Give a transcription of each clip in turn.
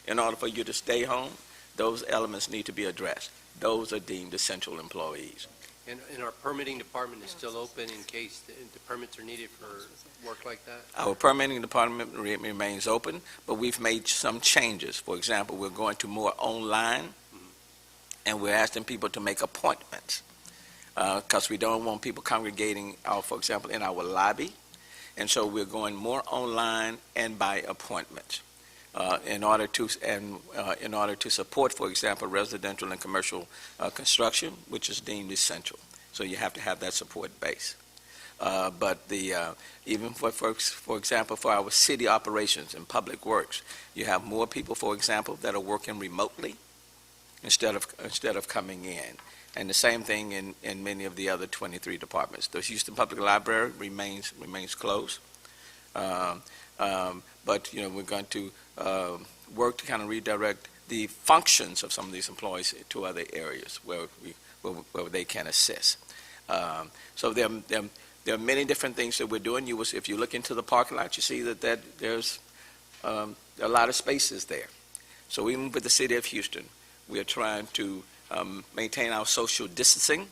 in order for you to stay home, those elements need to be addressed. Those are deemed essential employees. And our permitting department is still open in case the permits are needed for work like that? Our permitting department remains open, but we've made some changes. For example, we're going to more online, and we're asking people to make appointments because we don't want people congregating, for example, in our lobby. And so we're going more online and by appointment in order to support, for example, residential and commercial construction, which is deemed essential. So you have to have that support base. But even for example, for our city operations and public works, you have more people, for example, that are working remotely instead of coming in. And the same thing in many of the other 23 departments. The Houston Public Library remains closed. But we're going to work to kind of redirect the functions of some of these employees to other areas where they can assist. So there are many different things that we're doing. If you look into the parking lot, you see that there's a lot of spaces there. So even with the city of Houston, we are trying to maintain our social distancing.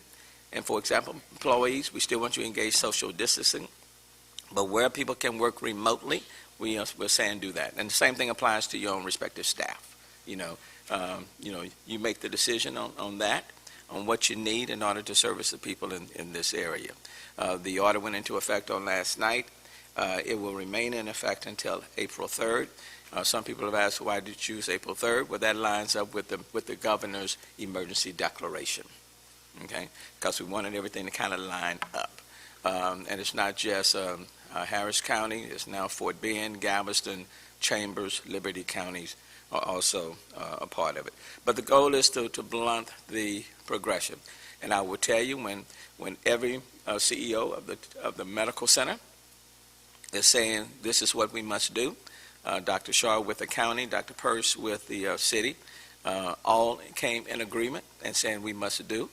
And for example, employees, we still want you to engage social distancing. But where people can work remotely, we're saying do that. And the same thing applies to your own respective staff. You make the decision on that, on what you need in order to service the people in this area. The order went into effect on last night. It will remain in effect until April 3rd. Some people have asked, why did you choose April 3rd? Well, that lines up with the governor's emergency declaration, okay? Because we wanted everything to kind of line up. And it's not just Harris County, it's now Fort Bend, Galveston, Chambers, Liberty counties are also a part of it. But the goal is to blunt the progression. And I will tell you, when every CEO of the medical center is saying this is what we must do, Dr. Shaw with the county, Dr. Purse with the city, all came in agreement and saying we must do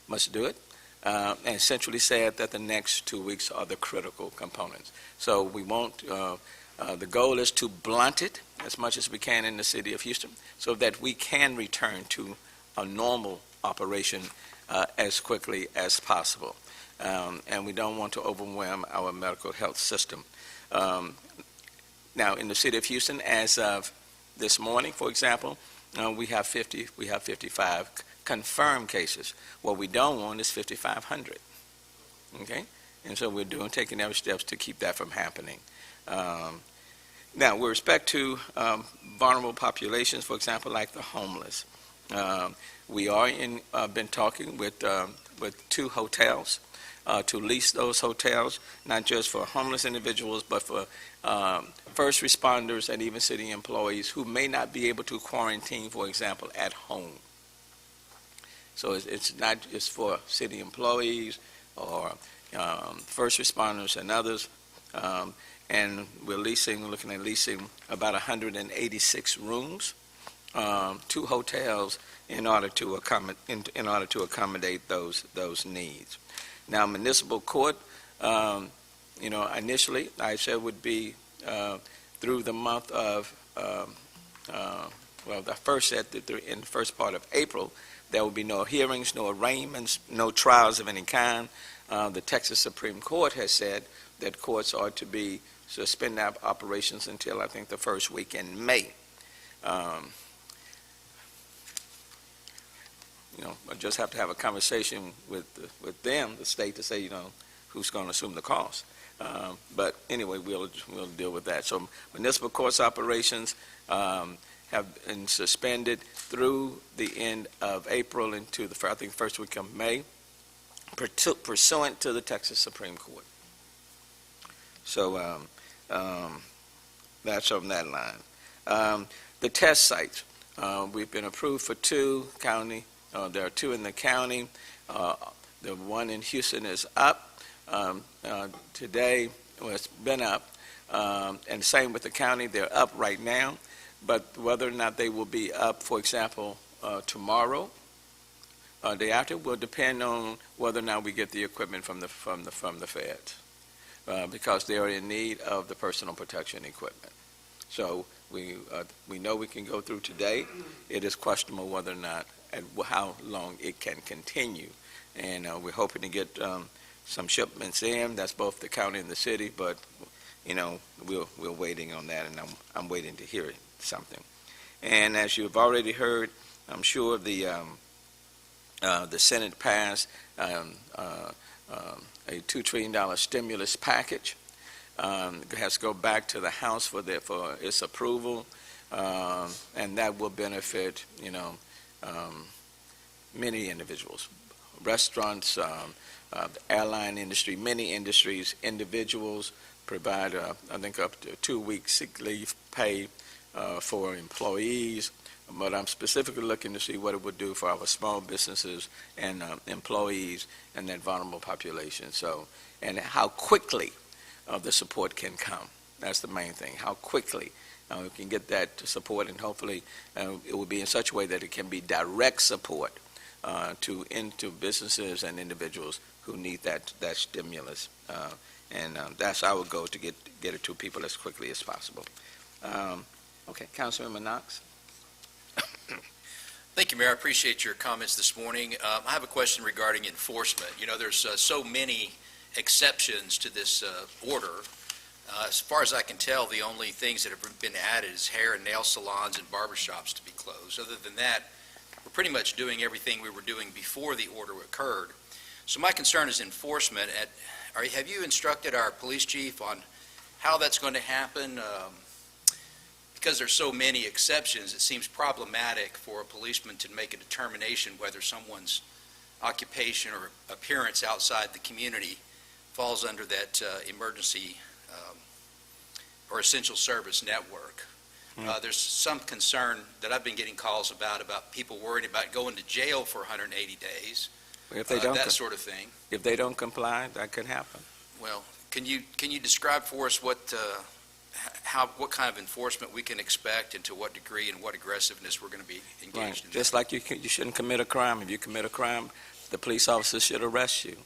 it. And essentially said that the next 2 weeks are the critical components. So we won't, the goal is to blunt it as much as we can in the city of Houston so that we can return to a normal operation as quickly as possible. And we don't want to overwhelm our medical health system. Now, in the city of Houston, as of this morning, for example, we have 55 confirmed cases. What we don't want is 5,500. Okay, and so we're taking every steps to keep that from happening. Now, with respect to vulnerable populations, for example, like the homeless, we are been talking with 2 hotels to lease those hotels, not just for homeless individuals, but for first responders and even city employees who may not be able to quarantine, for example, at home. So it's not just for city employees or first responders and others. And we're looking at leasing about 186 rooms, 2 hotels in order to accommodate those needs. Now, municipal court, initially I said would be through the month of, the first in the first part of April. There will be no hearings, no arraignments, no trials of any kind. The Texas Supreme Court has said that courts are to be suspend operations until I think the first week in May. I just have to have a conversation with them, the state, to say who's going to assume the cost. But anyway, we'll deal with that. So municipal courts operations have been suspended through the end of April into the first week of May, pursuant to the Texas Supreme Court. So that's on that line. The test sites, we've been approved for 2 county. There are 2 in the county. The one in Houston is up today. Well, it's been up, and same with the county. They're up right now. But whether or not they will be up, for example, tomorrow, day after, will depend on whether or not we get the equipment from the feds, because they are in need of the personal protection equipment. So we know we can go through today. It is questionable whether or not and how long it can continue. And we're hoping to get some shipments in. That's both the county and the city, but we're waiting on that, and I'm waiting to hear something. And as you've already heard, I'm sure the Senate passed a $2 trillion stimulus package. It has to go back to the House for its approval, and that will benefit many individuals, restaurants, the airline industry, many industries, individuals provide, I think, up to 2 weeks sick leave pay for employees. But I'm specifically looking to see what it would do for our small businesses and employees and that vulnerable population. So, and how quickly the support can come. That's the main thing. How quickly we can get that support, and hopefully it will be in such a way that it can be direct support into businesses and individuals who need that stimulus. And that's our goal, to get it to people as quickly as possible. Okay, Councilmember Knox. Thank you, Mayor. I appreciate your comments this morning. I have a question regarding enforcement. There's so many exceptions to this order. As far as I can tell, the only things that have been added is hair and nail salons and barbershops to be closed. Other than that, we're pretty much doing everything we were doing before the order occurred. So my concern is enforcement. Have you instructed our police chief on how that's going to happen? Because there's so many exceptions, it seems problematic for a policeman to make a determination whether someone's occupation or appearance outside the community falls under that emergency or essential service network. There's some concern that I've been getting calls about people worried about going to jail for 180 days, If they don't, that sort of thing. If they don't comply, that could happen. Well, can you describe for us what kind of enforcement we can expect, and to what degree and what aggressiveness we're going to be engaged in? Just like you shouldn't commit a crime. If you commit a crime, the police officer should arrest you.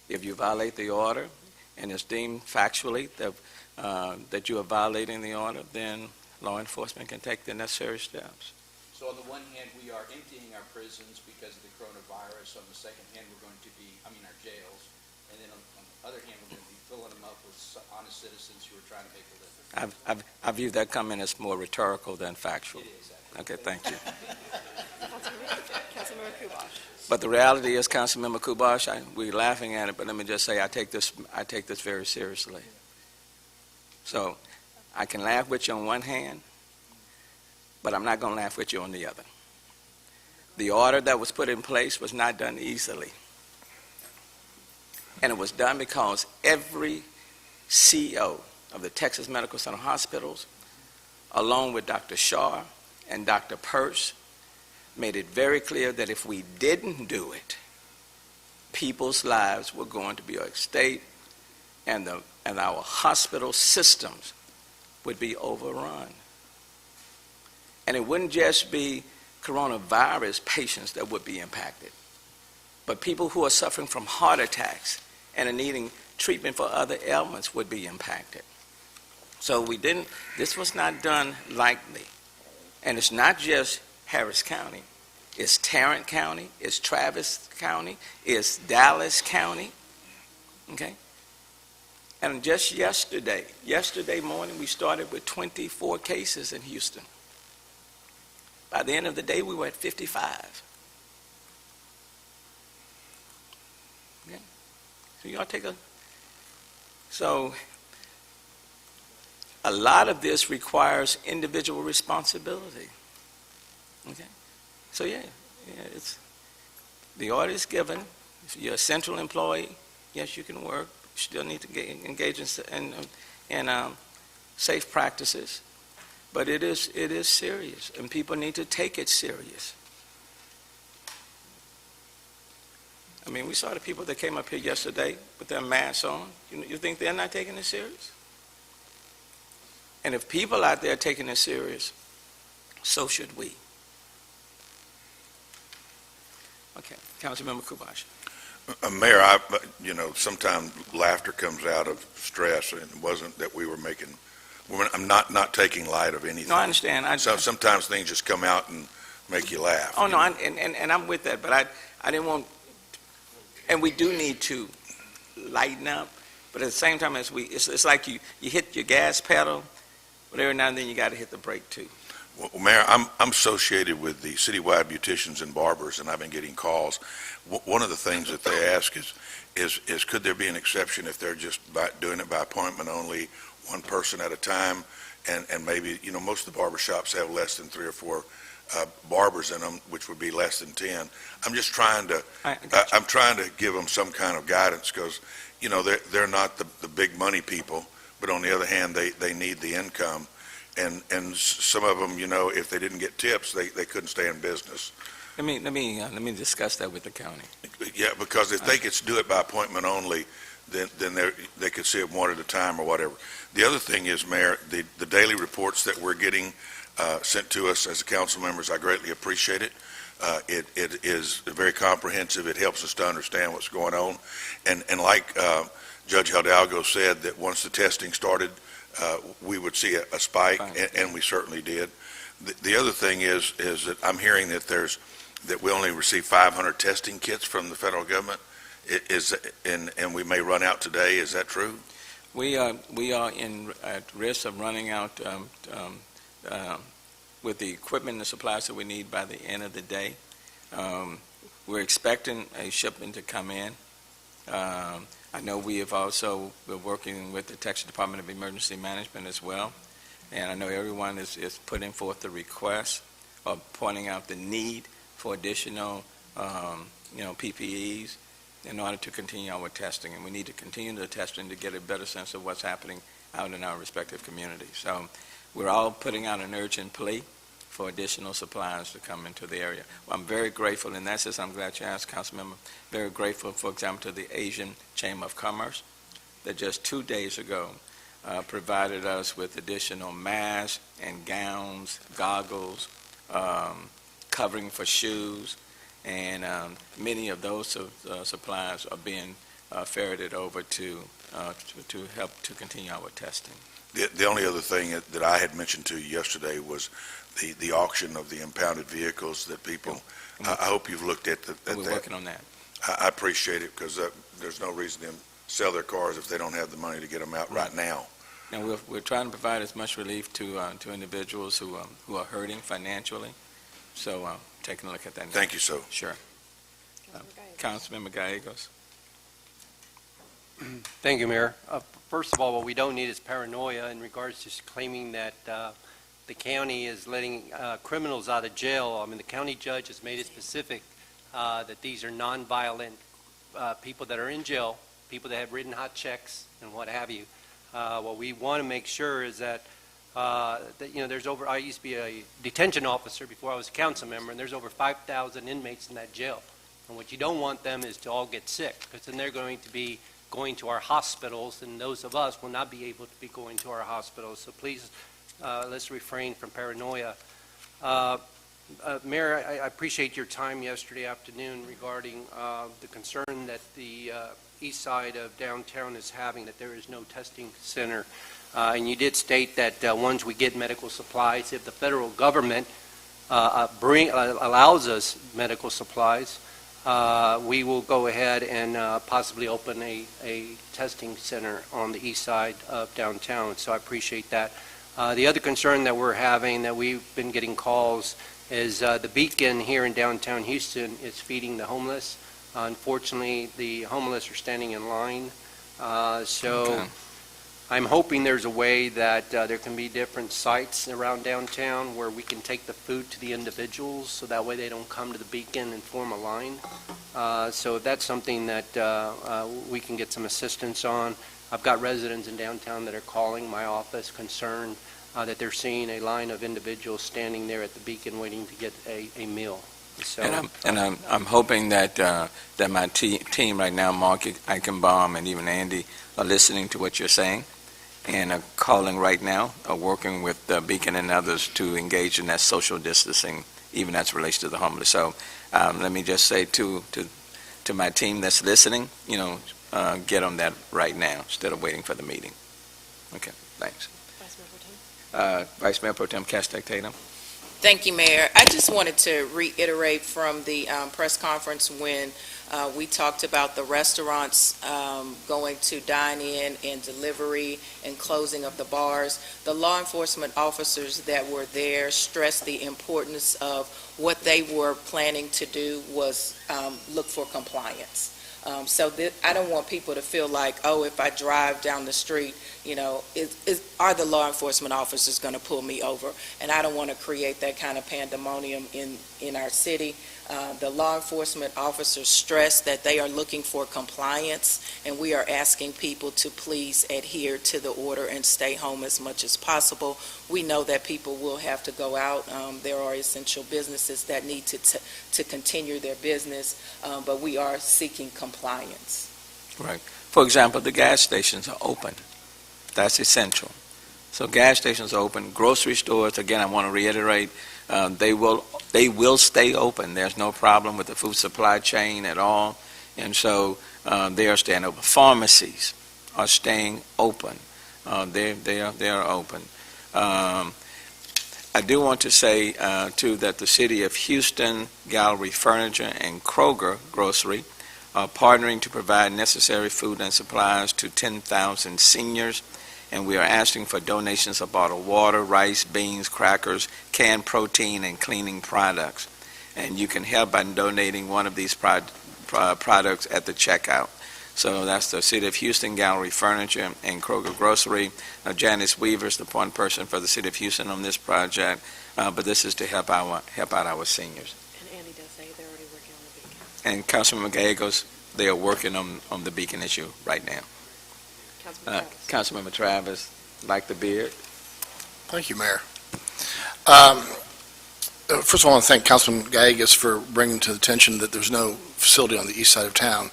If you violate the order and it's deemed factually that you are violating the order, then law enforcement can take the necessary steps. So on the one hand, we are emptying our prisons because of the coronavirus. On the second hand, we're going to be, our jails. And then on the other hand, we're going to be filling them up with honest citizens who are trying to make a living. I view that comment as more rhetorical than factual. It is, actually. Okay, thank you. Councilmember Kubash. But the reality is, Councilmember Kubash, we're laughing at it, but let me just say I take this very seriously. So I can laugh with you on one hand, but I'm not going to laugh with you on the other. The order that was put in place was not done easily. And it was done because every CEO of the Texas Medical Center hospitals, along with Dr. Shaw and Dr. Peirce, made it very clear that if we didn't do it, people's lives were going to be at stake, and our hospital systems would be overrun. And it wouldn't just be coronavirus patients that would be impacted, but people who are suffering from heart attacks and are needing treatment for other ailments would be impacted. So this was not done lightly. And it's not just Harris County. It's Tarrant County, it's Travis County, it's Dallas County, okay? And just yesterday morning, we started with 24 cases in Houston. By the end of the day, we were at 55. Okay? So y'all So a lot of this requires individual responsibility. Okay? So yeah, the order is given. If you're a central employee, yes, you can work. You still need to engage in safe practices. But it is serious, and people need to take it serious. We saw the people that came up here yesterday with their masks on. You think they're not taking it serious? And if people out there are taking it serious, so should we. Okay, Councilmember Kubash. Mayor, sometimes laughter comes out of stress, and it wasn't that we were making I'm not taking light of anything. No, I understand. So sometimes things just come out and make you laugh. Oh, no, and I'm with that, but I didn't want, and we do need to lighten up, but at the same time, it's like you hit your gas pedal, but every now and then you got to hit the brake too. Well, Mayor, I'm associated with the citywide beauticians and barbers, and I've been getting calls. One of the things that they ask is could there be an exception if they're just doing it by appointment only, one person at a time, and maybe, most of the barber shops have less than 3 or 4 barbers in them, which would be less than 10. I'm just trying to, I'm trying to give them some kind of guidance because, they're not the big money people, but on the other hand, they need the income. And some of them, if they didn't get tips, they couldn't stay in business. Let me discuss that with the county. Yeah, because if they could do it by appointment only, then they could see it one at a time or whatever. The other thing is, Mayor, the daily reports that we're getting sent to us as council members, I greatly appreciate it. It is very comprehensive. It helps us to understand what's going on. And like Judge Hidalgo said, that once the testing started, we would see a spike, and we certainly did. The other thing is that I'm hearing that we only receive 500 testing kits from the federal government, and we may run out today. Is that true? We are at risk of running out with the equipment and the supplies that we need by the end of the day. We're expecting a shipment to come in. I know we have also been working with the Texas Department of Emergency Management as well, and I know everyone is putting forth the request or pointing out the need for additional, PPEs in order to continue our testing, and we need to continue the testing to get a better sense of what's happening out in our respective communities. So we're all putting out an urgent plea for additional supplies to come into the area. Well, I'm very grateful, and that's just, I'm glad you asked, Councilmember, very grateful, for example, to the Asian Chamber of Commerce that just 2 days ago provided us with additional masks and gowns, goggles, covering for shoes, and many of those supplies are being ferreted over to help to continue our testing. The only other thing that I had mentioned to you yesterday was the auction of the impounded vehicles that people, I hope you've looked at that. We're working on that. I appreciate it because there's no reason to sell their cars if they don't have the money to get them out right now. And we're trying to provide as much relief to individuals who are hurting financially. So taking a look at that now. Thank you, sir. Sure. Councilmember Gallegos. Thank you, Mayor. First of all, what we don't need is paranoia in regards to claiming that the county is letting criminals out of jail. I mean, the county judge has made it specific that these are nonviolent people that are in jail, people that have written hot checks and what have you. What we want to make sure is that, there's over, I used to be a detention officer before I was a council member, and there's over 5,000 inmates in that jail. And what you don't want them is to all get sick, because then they're going to be going to our hospitals, and those of us will not be able to be going to our hospitals. So please, let's refrain from paranoia. Mayor, I appreciate your time yesterday afternoon regarding the concern that the east side of downtown is having, that there is no testing center. And you did state that once we get medical supplies, if the federal government allows us medical supplies, we will go ahead and possibly open a testing center on the east side of downtown. So I appreciate that. The other concern that we're having, that we've been getting calls, is the Beacon here in downtown Houston is feeding the homeless. Unfortunately, the homeless are standing in line. Okay. I'm hoping there's a way that there can be different sites around downtown where we can take the food to the individuals, so that way they don't come to the Beacon and form a line. So that's something that we can get some assistance on. I've got residents in downtown that are calling my office concerned that they're seeing a line of individuals standing there at the Beacon waiting to get a meal. So, I'm hoping that that my team right now, Mark Eichenbaum and even Andy, are listening to what you're saying and are calling right now, are working with Beacon and others to engage in that social distancing, even as it relates to the homeless. So let me just say to my team that's listening, get on that right now instead of waiting for the meeting. Okay, thanks. Vice Mayor Pro Tem Kestek Tatum. Thank you, Mayor. I just wanted to reiterate from the press conference when we talked about the restaurants going to dine-in and delivery and closing of the bars. The law enforcement officers that were there stressed the importance of what they were planning to do was look for compliance. I don't want people to feel like, oh, if I drive down the street, are the law enforcement officers going to pull me over? And I don't want to create that kind of pandemonium in our city. The law enforcement officers stress that they are looking for compliance, and we are asking people to please adhere to the order and stay home as much as possible. We know that people will have to go out. There are essential businesses that need to continue their business, but we are seeking compliance. Right. For example, the gas stations are open. That's essential. So gas stations are open. Grocery stores, again, I want to reiterate, they will stay open. There's no problem with the food supply chain at all. And so they are staying open. Pharmacies are staying open. They are open. I do want to say, too, that the City of Houston, Gallery Furniture, and Kroger Grocery are partnering to provide necessary food and supplies to 10,000 seniors, and we are asking for donations of bottled water, rice, beans, crackers, canned protein, and cleaning products. And you can help by donating one of these products at the checkout. So that's the City of Houston Gallery Furniture and Kroger Grocery. Janice Weaver is the point person for the City of Houston on this project, but this is to help out our seniors. And Andy does say they're already working on the beacon. And Councilman Gallegos, they are working on the beacon issue right now. Councilmember Travis, like the beard. Thank you, Mayor. First of all, I want to thank Councilman Gallegos for bringing to the attention that there's no facility on the east side of town.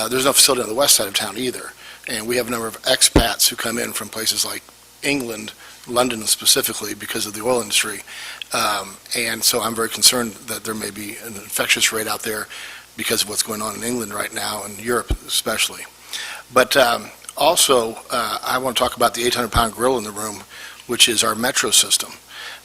There's no facility on the west side of town either. And we have a number of expats who come in from places like England, London specifically, because of the oil industry. And so I'm very concerned that there may be an infectious rate out there because of what's going on in England right now, and Europe especially. But also, I want to talk about the 800-pound gorilla in the room, which is our metro system.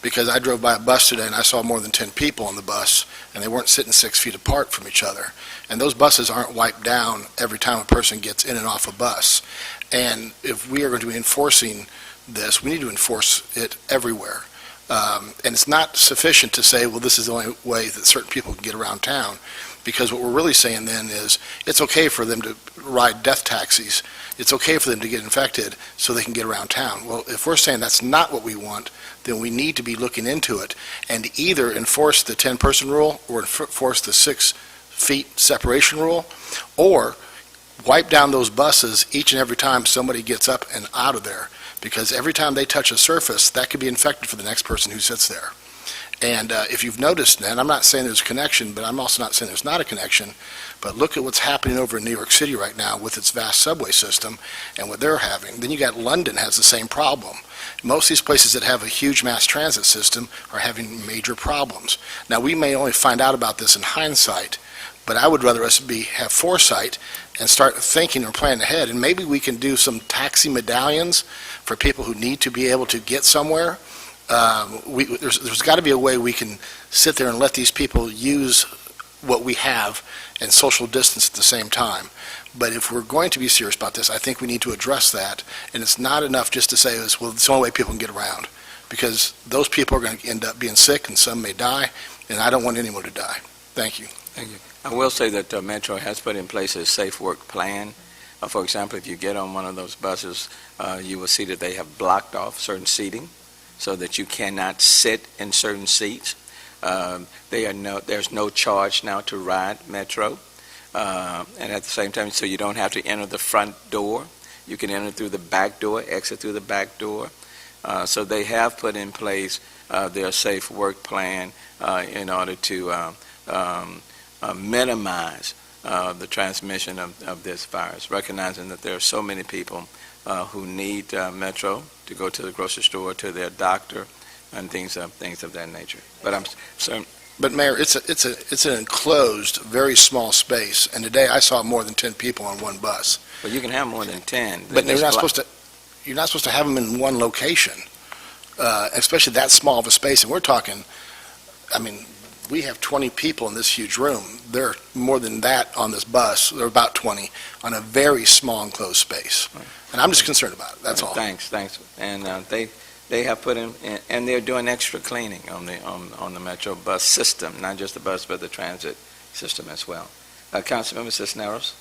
Because I drove by a bus today and I saw more than 10 people on the bus, and they weren't sitting 6 feet apart from each other. And those buses aren't wiped down every time a person gets in and off a bus. And if we are going to be enforcing this, we need to enforce it everywhere. And it's not sufficient to say, well, this is the only way that certain people can get around town. Because what we're really saying then is it's okay for them to ride death taxis. It's okay for them to get infected so they can get around town. Well, if we're saying that's not what we want, then we need to be looking into it and either enforce the 10-person rule or enforce the 6 feet separation rule, or wipe down those buses each and every time somebody gets up and out of there. Because every time they touch a surface, that could be infected for the next person who sits there. And if you've noticed, and I'm not saying there's a connection, but I'm also not saying there's not a connection, but look at what's happening over in New York City right now with its vast subway system and what they're having. Then you got London has the same problem. Most of these places that have a huge mass transit system are having major problems. Now, we may only find out about this in hindsight, but I would rather us have foresight and start thinking or planning ahead. And maybe we can do some taxi medallions for people who need to be able to get somewhere. There's got to be a way we can sit there and let these people use what we have and social distance at the same time. But if we're going to be serious about this, I think we need to address that. And it's not enough just to say, well, it's the only way people can get around. Because those people are going to end up being sick and some may die, and I don't want anyone to die. Thank you. Thank you. I will say that Metro has put in place a safe work plan. For example, if you get on one of those buses, you will see that they have blocked off certain seating so that you cannot sit in certain seats. There's no charge now to ride Metro. And at the same time, so you don't have to enter the front door. You can enter through the back door, exit through the back door. So they have put in place their safe work plan in order to minimize the transmission of this virus, recognizing that there are so many people who need Metro to go to the grocery store, to their doctor, and things of that nature. But I'm certain. But Mayor, it's an enclosed, very small space, and today I saw more than 10 people on one bus. Well, you can have more than 10. But you're not supposed to have them in one location. especially that small of a space, and we're talking, I mean, we have 20 people in this huge room. There are more than that on this bus. There are about 20 on a very small enclosed space. And I'm just concerned about it, that's all. Thanks. And they have put in, and they're doing extra cleaning on the Metro bus system, not just the bus, but the transit system as well. Councilmember Cisneros?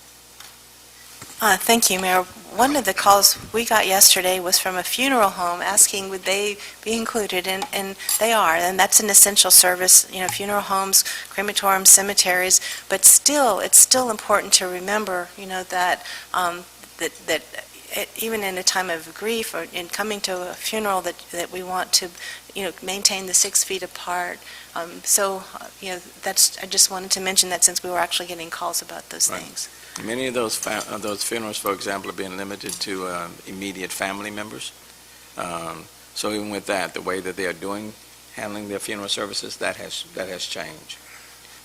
Thank you, Mayor. One of the calls we got yesterday was from a funeral home asking would they be included, and they are, and that's an essential service, funeral homes, crematoriums, cemeteries, but still, it's still important to remember, that even in a time of grief or in coming to a funeral that we want to, maintain the 6 feet apart. I just wanted to mention that since we were actually getting calls about those Right. things. Many of those funerals, for example, are being limited to immediate family members. So even with that, the way that they are handling their funeral services, that has changed.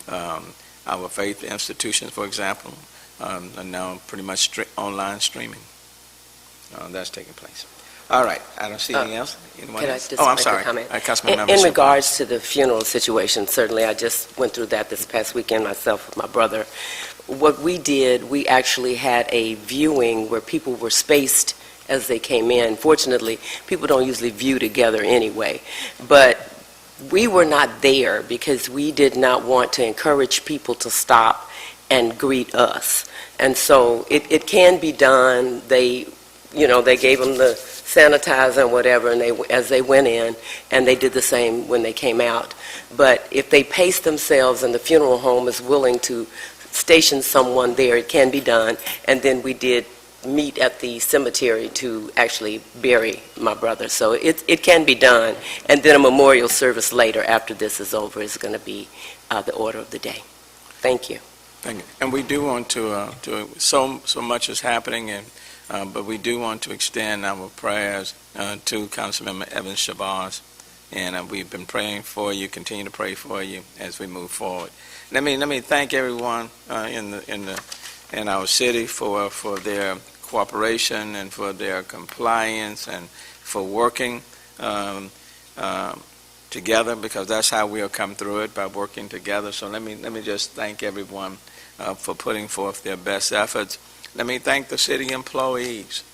Our faith institutions, for example, are now pretty much online streaming. That's taking place. All right. I don't see anything else. Anyone Can I else? just I'm make a sorry. comment? Councilman In regards to the funeral situation, certainly I just went through that this past weekend myself with my brother. What we did, we actually had a viewing where people were spaced as they came in. Fortunately, people don't usually view together anyway. But we were not there because we did not want to encourage people to stop and greet us. And so it can be done. They gave them the sanitizer and whatever, and as they went in, and they did the same when they came out. But if they pace themselves and the funeral home is willing to station someone there, it can be done. And then we did meet at the cemetery to actually bury my brother. So it can be done. And then a memorial service later after this is over is going to be the order of the day. Thank you. Thank you. And we do want to so much is happening, but we do want to extend our prayers to Councilmember Evans Shabazz, and we've been praying for you, continue to pray for you as we move forward. Let me thank everyone in our city for their cooperation and for their compliance and for working together, because that's how we'll come through it, by working together. So let me just thank everyone for putting forth their best efforts. Let me thank the city employees,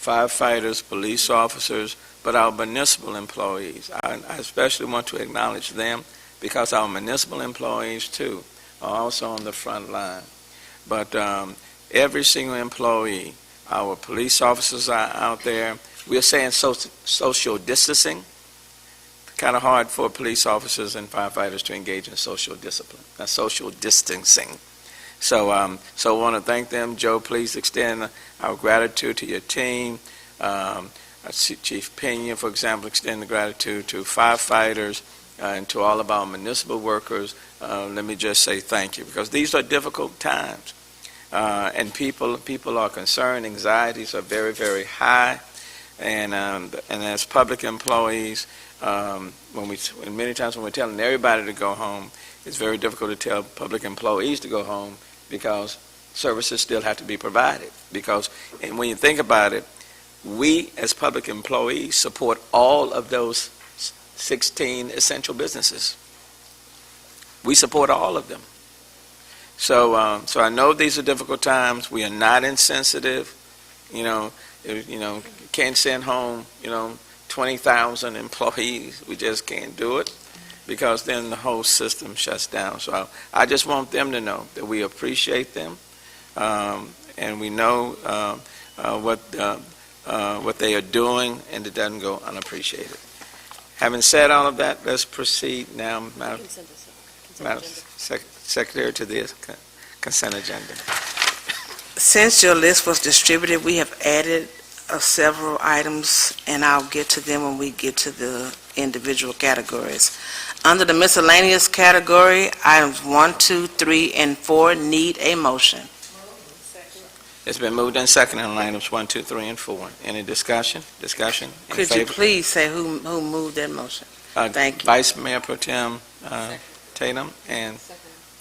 firefighters, police officers, but our municipal employees. I especially want to acknowledge them because our municipal employees, too, are also on the front line. But every single employee, our police officers are out there. We're saying social distancing. Kind of hard for police officers and firefighters to engage in social distancing. So I want to thank them. Joe, please extend our gratitude to your team. Chief Pena, for example, extend the gratitude to firefighters and to all of our municipal workers. Let me just say thank you, because these are difficult times. And people are concerned. Anxieties are very, very high. And as public employees, many times when we're telling everybody to go home, it's very difficult to tell public employees to go home, because services still have to be provided. And when you think about it, we as public employees support all of those 16 essential businesses. We support all of them. So I know these are difficult times. We are not insensitive. Can't send home 20,000 employees. We just can't do it, because then the whole system shuts down. So I just want them to know that we appreciate them, and we know what they are doing, and it doesn't go unappreciated. Having said all of that, let's proceed now, Madam Secretary, to the consent agenda. Since your list was distributed, we have added several items, and I'll get to them when we get to the individual categories. Under the miscellaneous category, items 1, 2, 3, and 4 need a motion. It's been moved and seconded on items 1, 2, 3, and 4. Any discussion? In Could you favor? please say who moved that motion? Thank you. Vice Mayor Pro Tem Tatum and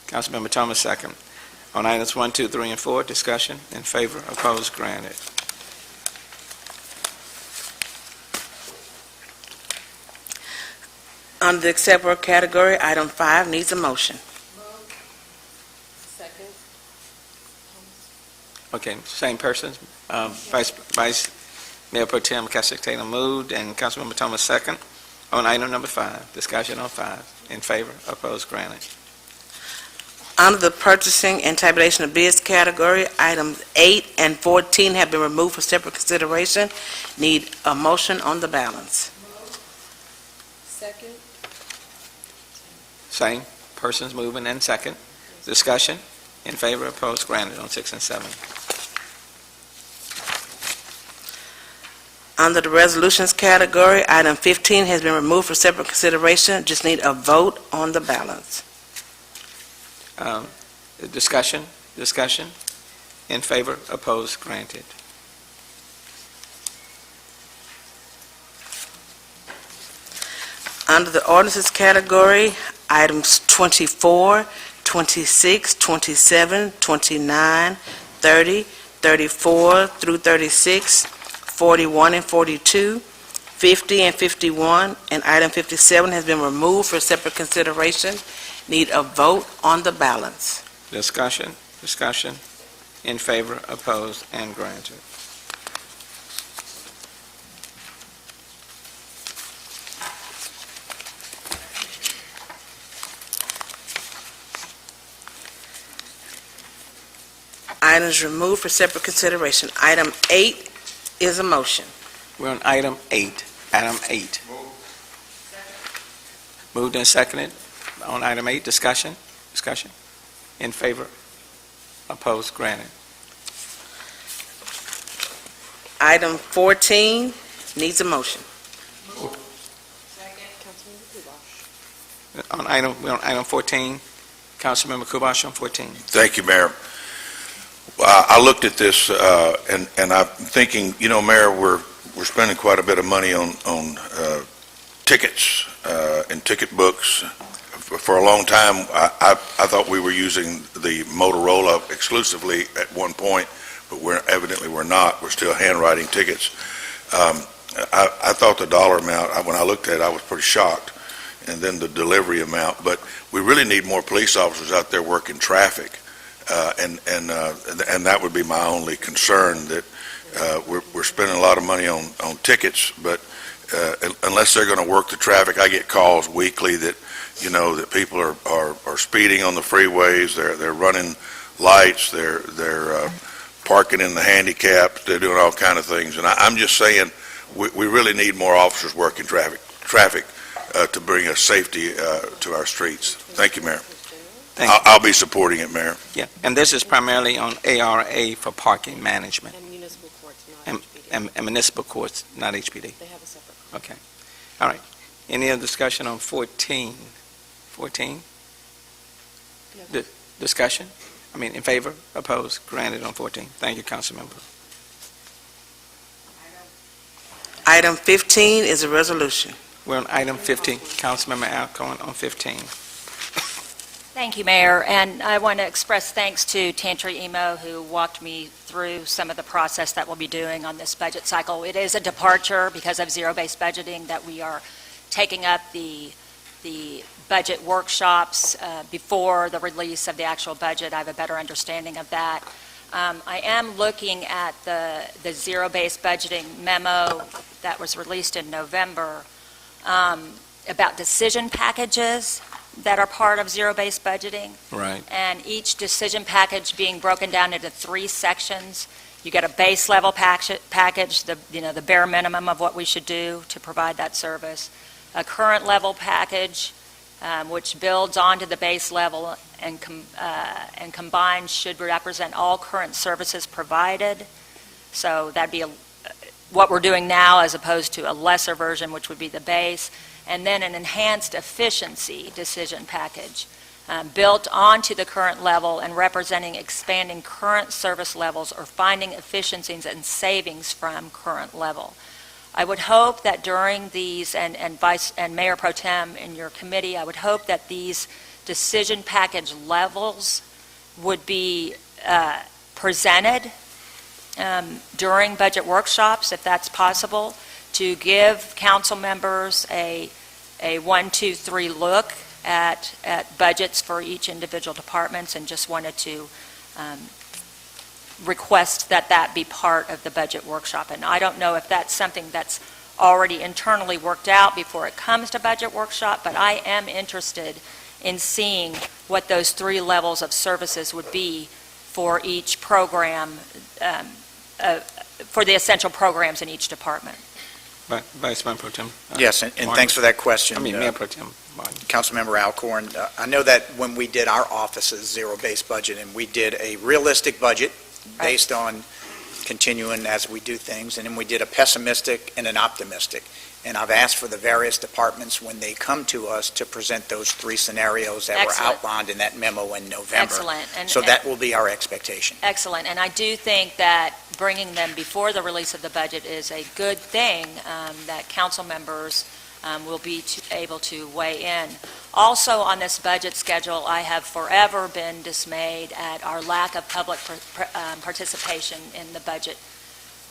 Councilmember Thomas second. On items 1, 2, 3, and 4, discussion. In favor? Opposed? Granted. Under the Accept Work category, item 5 needs a motion. Second. Okay, same person. Vice Mayor Pro Tem Cassidy Taylor moved and Councilmember Thomas second on item number 5. Discussion on 5. In favor, opposed, granted. Under the Purchasing and Tabulation of Bids category, items 8 and 14 have been removed for separate consideration. Need a motion on the balance. Second. Same persons moving and second. Discussion. In favor, opposed, granted on 6 and 7. Under the Resolutions category, item 15 has been removed for separate consideration. Just need a vote on the balance. Discussion. In favor, opposed, granted. Under the Ordinances category, items 24, 26, 27, 29, 30, 34 through 36, 41 and 42, 50 and 51, and item 57 has been removed for separate consideration. Need a vote on the balance. Discussion. In favor, opposed, and granted. Items removed for separate consideration. Item 8 is a motion. We're on item 8. Moved and seconded on item 8. Discussion. In favor, opposed, granted. Item 14 needs a motion. We're on item 14. Councilmember Kubash on 14. Thank you, Mayor. I looked at this, and I'm thinking, Mayor, we're spending quite a bit of money on tickets and ticket books. For a long time, I thought we were using the Motorola exclusively at one point, but evidently we're not. We're still handwriting tickets. I thought the dollar amount, when I looked at it, I was pretty shocked, and then the delivery amount. But we really need more police officers out there working traffic. And that would be my only concern, that we're spending a lot of money on tickets, but unless they're going to work the traffic, I get calls weekly that that people are speeding on the freeways, they're running lights, they're parking in the handicapped, they're doing all kind of things, and I'm just saying we really need more officers working traffic to bring us safety to our streets. Thank you, Mayor. I'll be supporting it, Mayor. Yeah, and this is primarily on ARA for parking management. And municipal courts, not HPD. And municipal courts, not HPD. They have a separate. Okay. All right. Any other discussion on 14? 14? Discussion? In favor, opposed, granted on 14. Thank you, Councilmember. Item 15 is a resolution. We're on item 15. Councilmember Alcorn on 15. Thank you, Mayor, and I want to express thanks to Tantri Emo, who walked me through some of the process that we'll be doing on this budget cycle. It is a departure because of zero-based budgeting that we are taking up the budget workshops before the release of the actual budget. I have a better understanding of that. I am looking at the zero-based budgeting memo that was released in November about decision packages that are part of zero-based budgeting. Right. And each decision package being broken down into 3 sections. You get a base level package, the bare minimum of what we should do to provide that service. A current level package, which builds onto the base level and combined should represent all current services provided. So that'd be what we're doing now as opposed to a lesser version, which would be the base. And then an enhanced efficiency decision package built onto the current level and representing expanding current service levels or finding efficiencies and savings from current level. I would hope that during these, and Mayor Pro Tem in your committee, I would hope that these decision package levels would be presented during budget workshops, if that's possible, to give council members a a 1, 2, 3 look at budgets for each individual departments, and just wanted to request that that be part of the budget workshop. And I don't know if that's something that's already internally worked out before it comes to budget workshop, but I am interested in seeing what those 3 levels of services would be for each program, for the essential programs in each department. Vice Mayor Pro Tem. Yes, and thanks for that question. Mayor Pro Tem Martin. Councilmember Alcorn. I know that when we did our office's zero-based budget, and we did a realistic budget based on continuing as we do things, and then we did a pessimistic and an optimistic. And I've asked for the various departments, when they come to us, to present those 3 scenarios that were outlined in that memo in November. Excellent. So that will be our expectation. Excellent. And I do think that bringing them before the release of the budget is a good thing, that council members will be able to weigh in. Also, on this budget schedule, I have forever been dismayed at our lack of public participation in the budget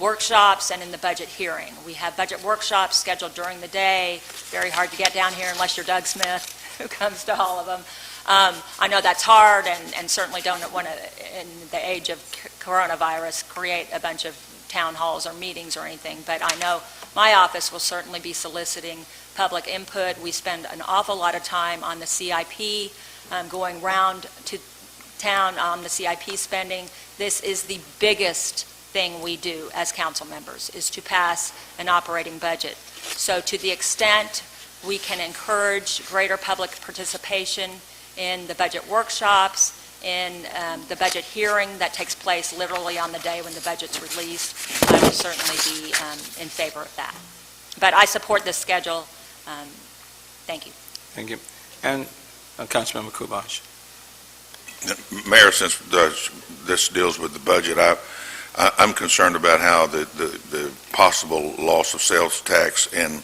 workshops and in the budget hearing. We have budget workshops scheduled during the day. Very hard to get down here unless you're Doug Smith, who comes to all of them. I know that's hard, and certainly don't want to, in the age of coronavirus, create a bunch of town halls or meetings or anything, but I know my office will certainly be soliciting public input. We spend an awful lot of time on the CIP, going round to town on the CIP spending. This is the biggest thing we do as council members, is to pass an operating budget. So to the extent we can encourage greater public participation in the budget workshops, in the budget hearing that takes place literally on the day when the budget's released, I will certainly be in favor of that. But I support this schedule. Thank you. Thank you. And Councilmember Kubash. Mayor, since this deals with the budget, I'm concerned about how the possible loss of sales tax and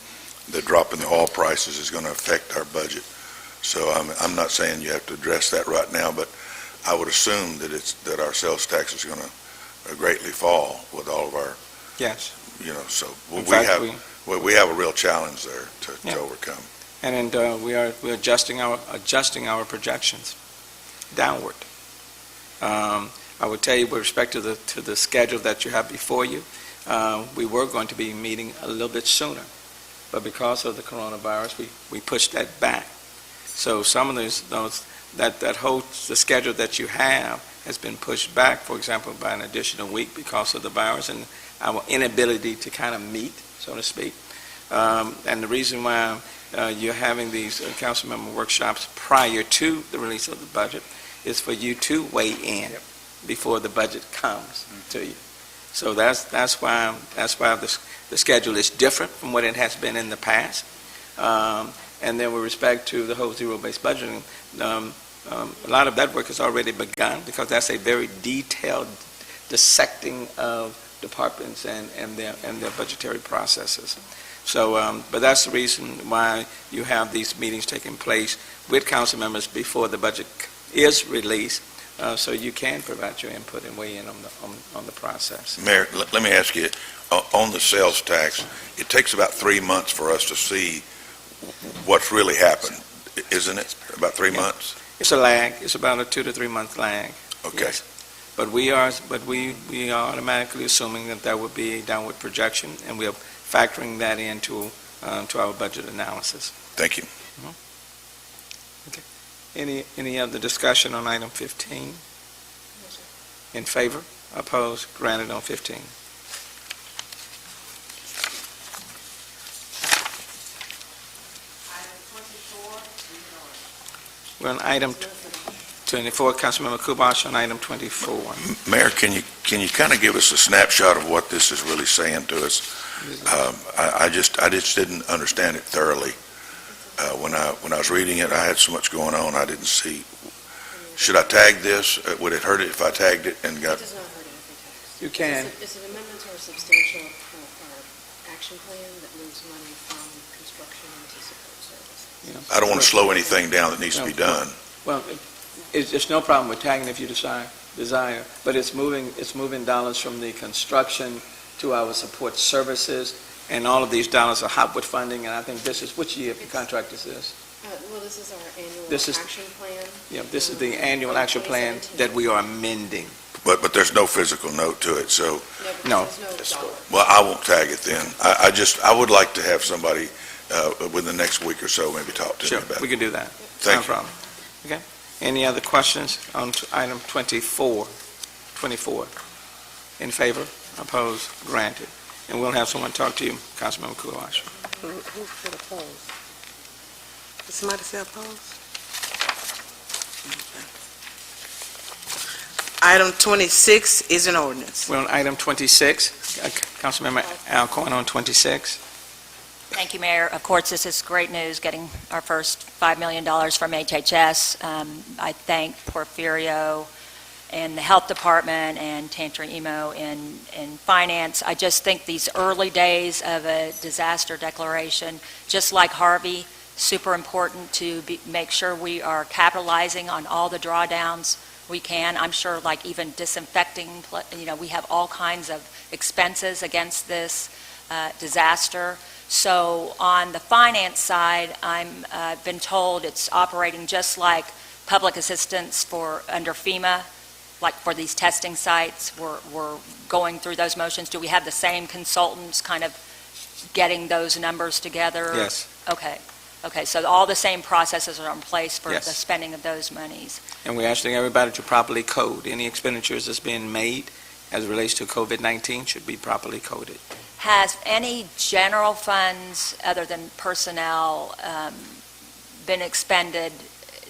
the drop in the oil prices is going to affect our budget. So I'm not saying you have to address that right now, but I would assume that our sales tax is going to greatly fall with all of our, Yes. So In we have a real challenge there to overcome. And we're adjusting our projections downward. I would tell you, with respect to the schedule that you have before you, we were going to be meeting a little bit sooner, but because of the coronavirus, we pushed that back. So some of the schedule that you have has been pushed back, for example, by an additional week because of the virus and our inability to kind of meet, so to speak. And the reason why you're having these council member workshops prior to the release of the budget is for you to weigh in before the budget comes to you. So that's why the schedule is different from what it has been in the past. And then with respect to the whole zero-based budgeting, a lot of that work has already begun, because that's a very detailed dissecting of departments and their budgetary processes. So, but that's the reason why you have these meetings taking place with council members before the budget is released, so you can provide your input and weigh in on the process. Mayor, let me ask you, on the sales tax, it takes about 3 months for us to see what's really happened, isn't it? About 3 months? It's a lag. It's about a 2 to 3 month lag. Okay. Yes. But we are automatically assuming that there would be a downward projection, and we are factoring that into to our budget analysis. Thank you. Okay. Any other discussion on item 15? In favor? Opposed? Granted on 15. We're on item 24. Councilmember Kubash on item 24. Mayor, can you kind of give us a snapshot of what this is really saying to us? I just didn't understand it thoroughly. When I was reading it, I had so much going on, I didn't see. Should I tag this? Would it hurt it if I tagged it and got? It does not hurt anything. You can. It's an amendment to our substantial action plan that moves money from construction into support services. I don't want to slow anything down that needs to be done. Well, it's no problem with tagging if you desire, but it's moving dollars from the construction to our support services, And all of these dollars are Hopwood funding, and I think this is, which year contract is this? Well, this is our annual This is- action plan. Yeah, this is the annual action plan that we are amending. But there's no physical note to it, so, No. There's no dollar. well, I won't tag it then. I would like to have somebody within the next week or so maybe talk to me Sure, about we it. can do that. Thank No you. problem. Okay. Any other questions on item 24? 24. In favor? Opposed? Granted. And we'll have someone talk to you, Councilmember Kulash. Who said opposed? Did somebody say opposed? Item 26 is an ordinance. We're on item 26. Councilmember Alcorn on 26. Thank you, Mayor. Of course, this is great news, getting our first $5 million from HHS. I thank Porfirio and the Health Department and Tantri Emo in Finance. I just think these early days of a disaster declaration, just like Harvey, super important to make sure we are capitalizing on all the drawdowns we can. I'm sure like even disinfecting, we have all kinds of expenses against this disaster. So on the finance side, I've been told it's operating just like public assistance under FEMA, like for these testing sites. We're going through those motions. Do we have the same consultants kind of getting those numbers together? Yes. Okay, so all the same processes are in place for Yes. the spending of those monies. And we're asking everybody to properly code. Any expenditures that's being made as it relates to COVID-19 should be properly coded. Has any general funds, other than personnel, been expended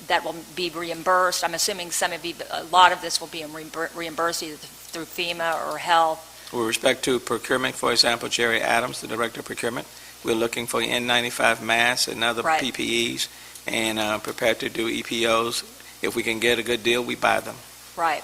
that will be reimbursed? I'm assuming a lot of this will be reimbursed either through FEMA or health. With respect to procurement, for example, Jerry Adams, the Director of Procurement, we're looking for N95 masks and other Right. PPEs and prepared to do EPOs. If we can get a good deal, we buy them. Right.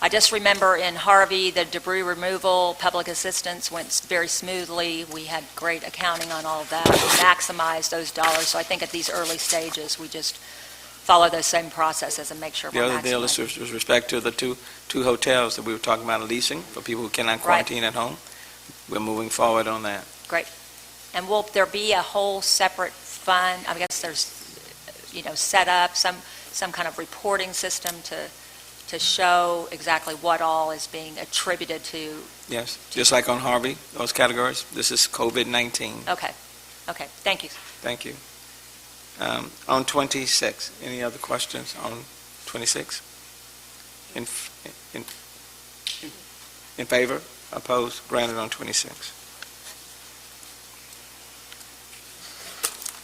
I just remember in Harvey, the debris removal, public assistance went very smoothly. We had great accounting on all of that. We maximized those dollars. So I think at these early stages, we just follow those same processes and make sure we're The other deal is maximizing. with respect to the two hotels that we were talking about leasing for people who cannot Right. quarantine at home. We're moving forward on that. And will there be a whole separate fund? I guess there's, set up some kind of reporting system to show exactly what all is being attributed to. Yes, just like on Harvey, those categories. This is COVID-19. Okay, thank you. Thank you. On 26, any other questions on 26? In favor? Opposed? Granted on 26.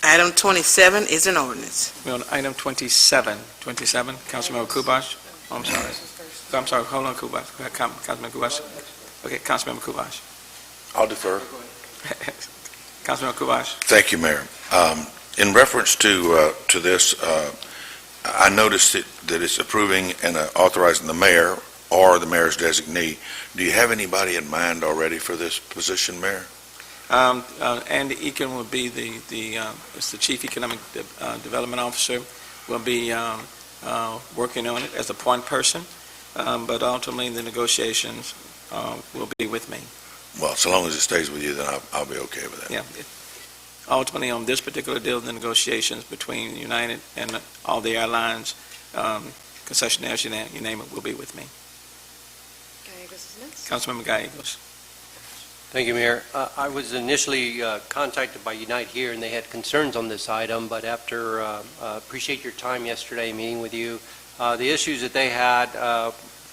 Item 27 is an ordinance. We're on item 27. 27, Councilmember Kubash. Oh, I'm sorry, hold on, Kubash. Go ahead, Councilman Kubash. Okay, Councilmember Kubash. I'll defer. Councilmember Kubash. Thank you, Mayor. In reference to this, I noticed that it's approving and authorizing the mayor or the mayor's designee. Do you have anybody in mind already for this position, Mayor? Andy Eakin will be it's the Chief Economic Development Officer, will be working on it as a point person, but ultimately the negotiations will be with me. Well, so long as it stays with you, then I'll be okay with that. Yeah. Ultimately, on this particular deal, the negotiations between United and all the airlines, concessionaires, you name it, will be with me. Gallegos is next. Councilmember Gallegos. Thank you, Mayor. I was initially contacted by Unite here, and they had concerns on this item, but after, appreciate your time yesterday meeting with you. The issues that they had,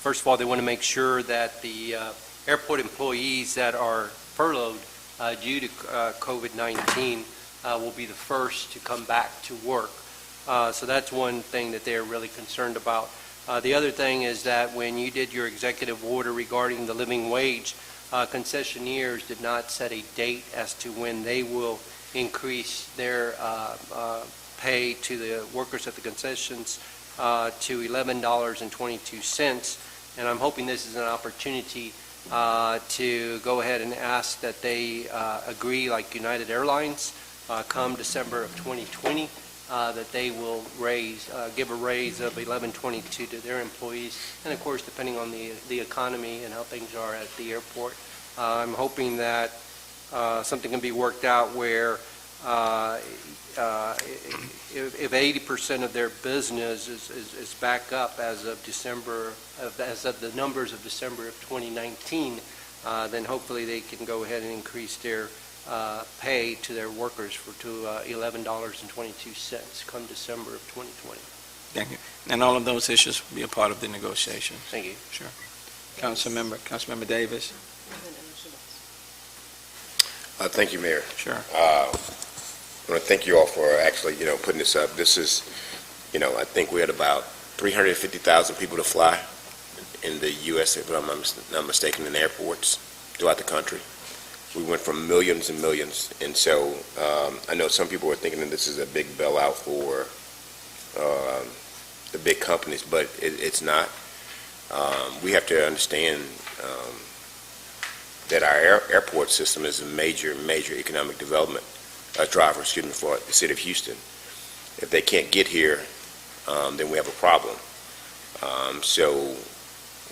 first of all, they want to make sure that the airport employees that are furloughed due to COVID-19 will be the first to come back to work. So that's one thing that they're really concerned about. The other thing is that when you did your executive order regarding the living wage, concessionaires did not set a date as to when they will increase their pay to the workers at the concessions to $11.22. And I'm hoping this is an opportunity to go ahead and ask that they agree, like United Airlines, come December of 2020, that they will give a raise of $11.22 to their employees, and of course, depending on the economy and how things are at the airport. I'm hoping that something can be worked out where if 80% of their business is back up as of the numbers of December of 2019, then hopefully they can go ahead and increase their pay to their workers to $11.22 come December of 2020. Thank you. And all of those issues will be a part of the negotiations. Thank you. Sure. Councilmember Davis? Thank you, Mayor. Sure. I want to thank you all for actually, putting this up. This is, I think we had about 350,000 people to fly in the U.S., if I'm not mistaken, in airports throughout the country. We went from millions and millions, and so I know some people are thinking that this is a big bailout for the big companies, but it's not. We have to understand that our airport system is a major economic development driver, for the city of Houston. If they can't get here, then we have a problem. So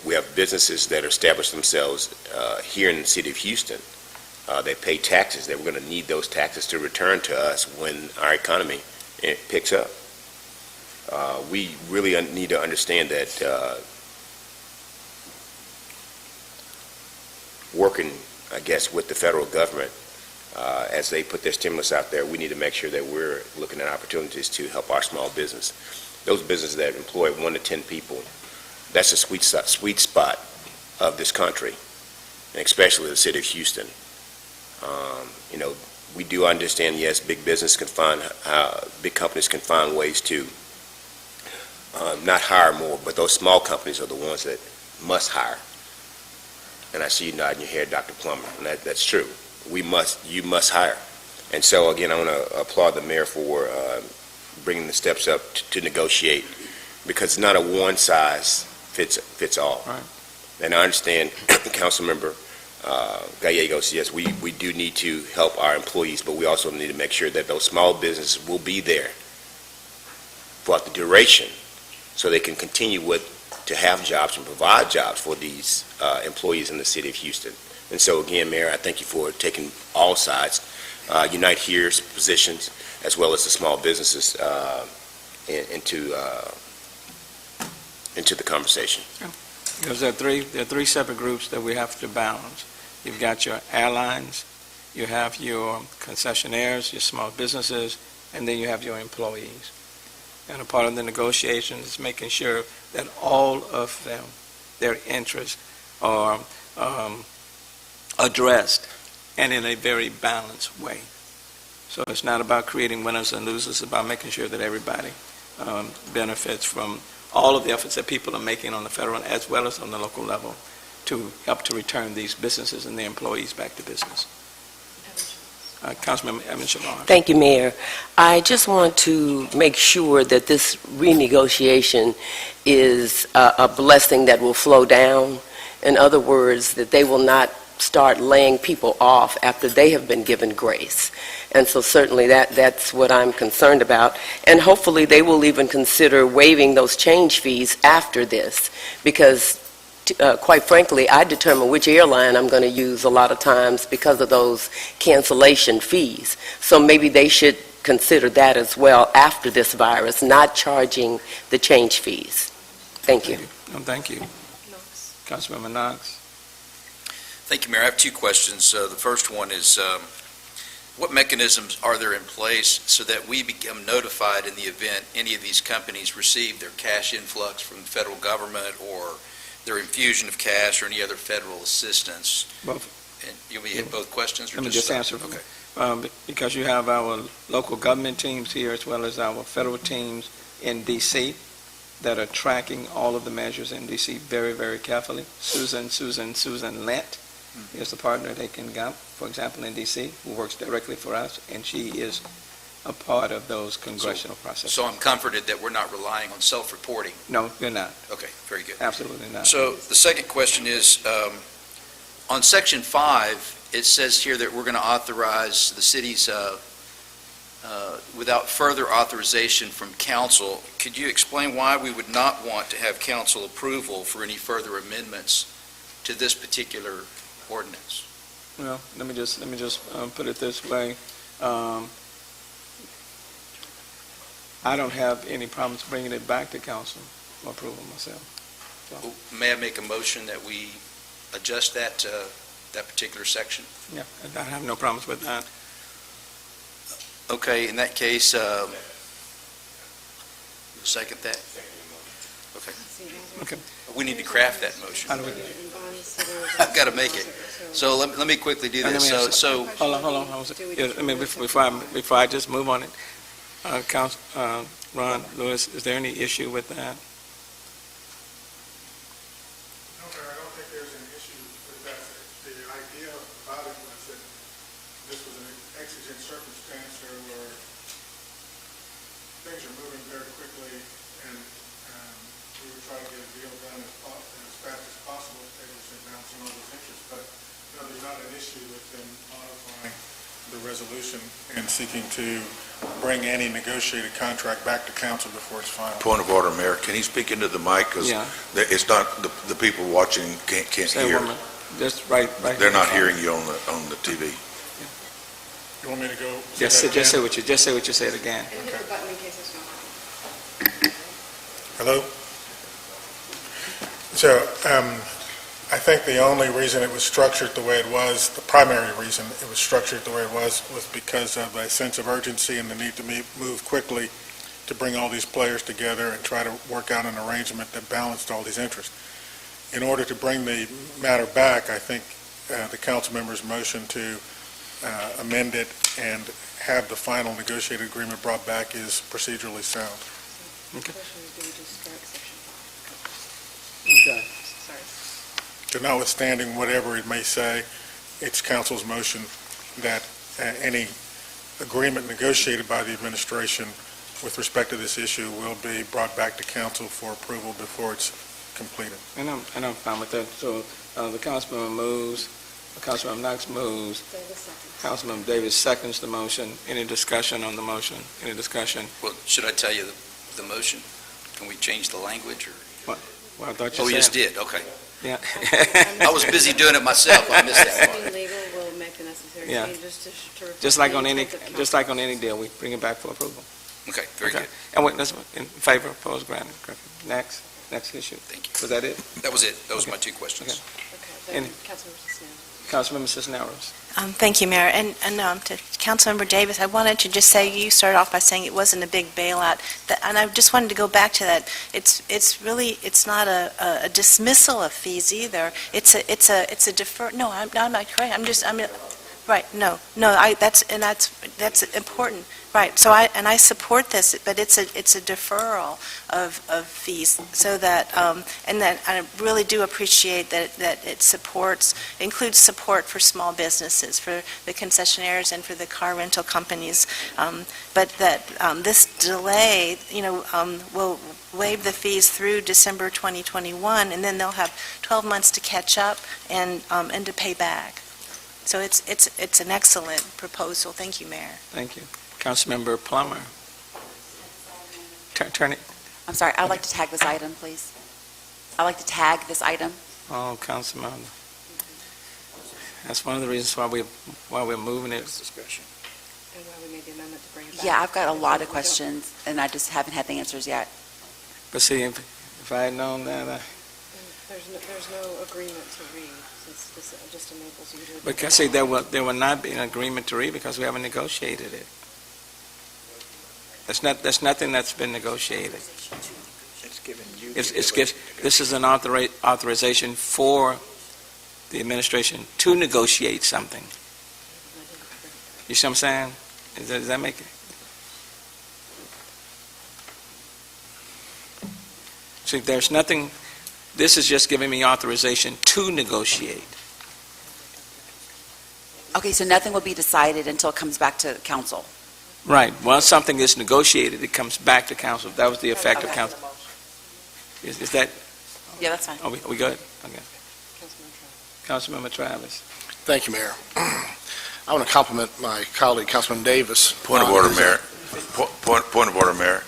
we have businesses that establish themselves here in the city of Houston. They pay taxes. That we're going to need those taxes to return to us when our economy picks up. We really need to understand that working, I guess, with the federal government, as they put their stimulus out there, we need to make sure that we're looking at opportunities to help our small business. Those businesses that employ 1 to 10 people, that's a sweet spot of this country, and especially the city of Houston. We do understand, yes, big companies can find ways to not hire more, but those small companies are the ones that must hire. And I see you nodding your head, Dr. Plummer, and that's true. You must hire. And so, again, I want to applaud the mayor for bringing the steps up to negotiate, because it's not a one-size-fits-all. Right. And I understand, Councilmember Gallegos, yes, we do need to help our employees, but we also need to make sure that those small businesses will be there throughout the duration so they can continue to have jobs and provide jobs for these employees in the city of Houston. And so, again, Mayor, I thank you for taking all sides, Unite Here's positions, as well as the small businesses into the conversation. Because there are three separate groups that we have to balance. You've got your airlines, you have your concessionaires, your small businesses, and then you have your employees. And a part of the negotiations is making sure that all of them, their interests are addressed and in a very balanced way. So it's not about creating winners and losers, it's about making sure that everybody benefits from all of the efforts that people are making on the federal as well as on the local level to help to return these businesses and their employees back to business. Councilmember Evans Shalon. Thank you, Mayor. I just want to make sure that this renegotiation is a blessing that will flow down. In other words, that they will not start laying people off after they have been given grace. And so certainly that's what I'm concerned about. And hopefully they will even consider waiving those change fees after this, because quite frankly, I determine which airline I'm going to use a lot of times because of those cancellation fees. So maybe they should consider that as well after this virus, not charging the change fees. Thank you. No, thank you. Councilmember Knox. Thank you, Mayor. I have two questions. The first one is, what mechanisms are there in place so that we become notified in the event any of these companies receive their cash influx from the federal government or their infusion of cash or any other federal assistance? Both. And you'll be hit both questions? Let me just answer. Okay. Because you have our local government teams here as well as our federal teams in D.C. that are tracking all of the measures in D.C. very, very carefully. Susan Lent is the partner that can get, for example, in D.C., who works directly for us, and she is a part of those congressional processes. So I'm comforted that we're not relying on self-reporting. No, you're not. Okay, very good. Absolutely not. So the second question is, on Section 5, it says here that we're going to authorize the cities without further authorization from council. Could you explain why we would not want to have council approval for any further amendments to this particular ordinance? Well, let me just put it this way. I don't have any problems bringing it back to council for approval myself. May I make a motion that we adjust that particular section? Yeah, I have no problems with that. Okay, in that case, second that? Okay. Okay. We need to craft that motion. How do we? I've got to make it. So let me quickly do this. So Hold on. Yeah, I mean, before I just move on it, Ron Lewis, is there any issue with that? No, Mayor, I don't think there's an issue with that. The idea about it was that this was an exigent circumstance. There were, things are moving very quickly, and we were trying to get a deal done as fast as possible to be able to balance some of those interests. But no, there's not an issue with them modifying the resolution and seeking to bring any negotiated contract back to council before it's final. Point of order, Mayor. Can he speak into the mic? Because it's not, the people watching can't hear. Just right. They're not hearing you on the TV. You want me to go? Just say what you said again. And hit the button in case it's not. Hello? So, I think the only reason it was structured the way it was, the primary reason it was structured the way it was because of a sense of urgency and the need to move quickly to bring all these players together and try to work out an arrangement that balanced all these interests. In order to bring the matter back, I think the council member's motion to amend it and have the final negotiated agreement brought back is procedurally sound. Okay. The question is, do we just strike section 5? Okay. Sorry. So notwithstanding whatever it may say, it's council's motion that any agreement negotiated by the administration with respect to this issue will be brought back to council for approval before it's completed. And I'm fine with that. So the councilman moves, Councilman Knox moves, Davis seconds. Councilman Davis seconds the motion. Any discussion on the motion? Any discussion? well, should I tell you the motion? Can we change the language? Or? Well, I thought you Oh, said. you just did? Okay. Yeah. I was busy doing it myself. I missed that part. Being legal will make the necessary Yeah. changes to reflect Just like on the any, intent of just like on any deal, we bring it back for approval. Okay, very Okay. good. And wait, that's in favor, opposed, granted. Next issue. Thank you. Was that it? That was it. Those Okay. were my two questions. Okay. Okay, then Any- Councilmember Cisneros. Councilmember Cisneros. Thank you, Mayor. And to Councilmember Davis, I wanted to just say, you started off by saying it wasn't a big bailout, and I just wanted to go back to that. It's really, it's not a dismissal of fees either. It's a defer, no, I'm not correct. Right, no, that's important. Right, so I support this, but it's a deferral of fees, so that, and that I really do appreciate that it includes support for small businesses, for the concessionaires and for the car rental companies, but that this delay, will waive the fees through December 2021, and then they'll have 12 months to catch up and to pay back. So it's an excellent proposal. Thank you, Mayor. Thank you. Councilmember Plummer. Turn it. I'm sorry, I'd like to tag this item, please. I'd like to tag this item. Oh, Councilman. That's one of the reasons why we're moving it. Discussion. And why we made the amendment to bring it back. Yeah, I've got a lot of questions, and I just haven't had the answers yet. But see, if I had known that, And there's no agreement to read, since this just enables you to. because see, there will not be an agreement to read because we haven't negotiated it. That's nothing that's been negotiated. It's given you. This is an authorization for the administration to negotiate something. You see what I'm saying? Does that make it? See, there's nothing, this is just giving me authorization to negotiate. Okay, so nothing will be decided until it comes back to council. Right. Once something is negotiated, it comes back to council. That was the effect of Okay. council. Is that, Yeah, that's fine. are we good? Okay. Councilmember Travis. Thank you, Mayor. I want to compliment my colleague, Councilman Davis. Point of order, Mayor. Point of order, Mayor.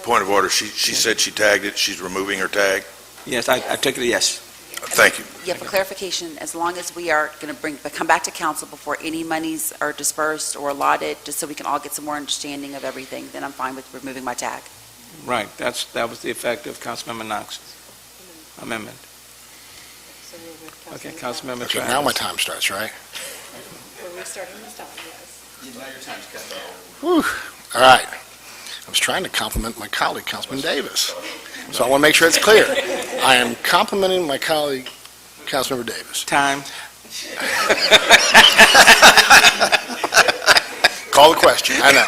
Point of order. She said she tagged it. She's removing her tag. Yes, I took it, yes. Thank you. Yeah, for clarification, as long as we are going to come back to council before any monies are dispersed or allotted, just so we can all get some more understanding of everything, then I'm fine with removing my tag. Right, that was the effect of Councilmember Knox's amendment. So we're with Okay, Councilman Councilmember Okay, Travis. now my time starts, right? We're restarting this time, yes. Now your time's cut off. Whew. All right. I was trying to compliment my colleague, Councilman Davis. So I want to make sure it's clear. I am complimenting my colleague, Councilmember Davis. Time. Call the question, I know.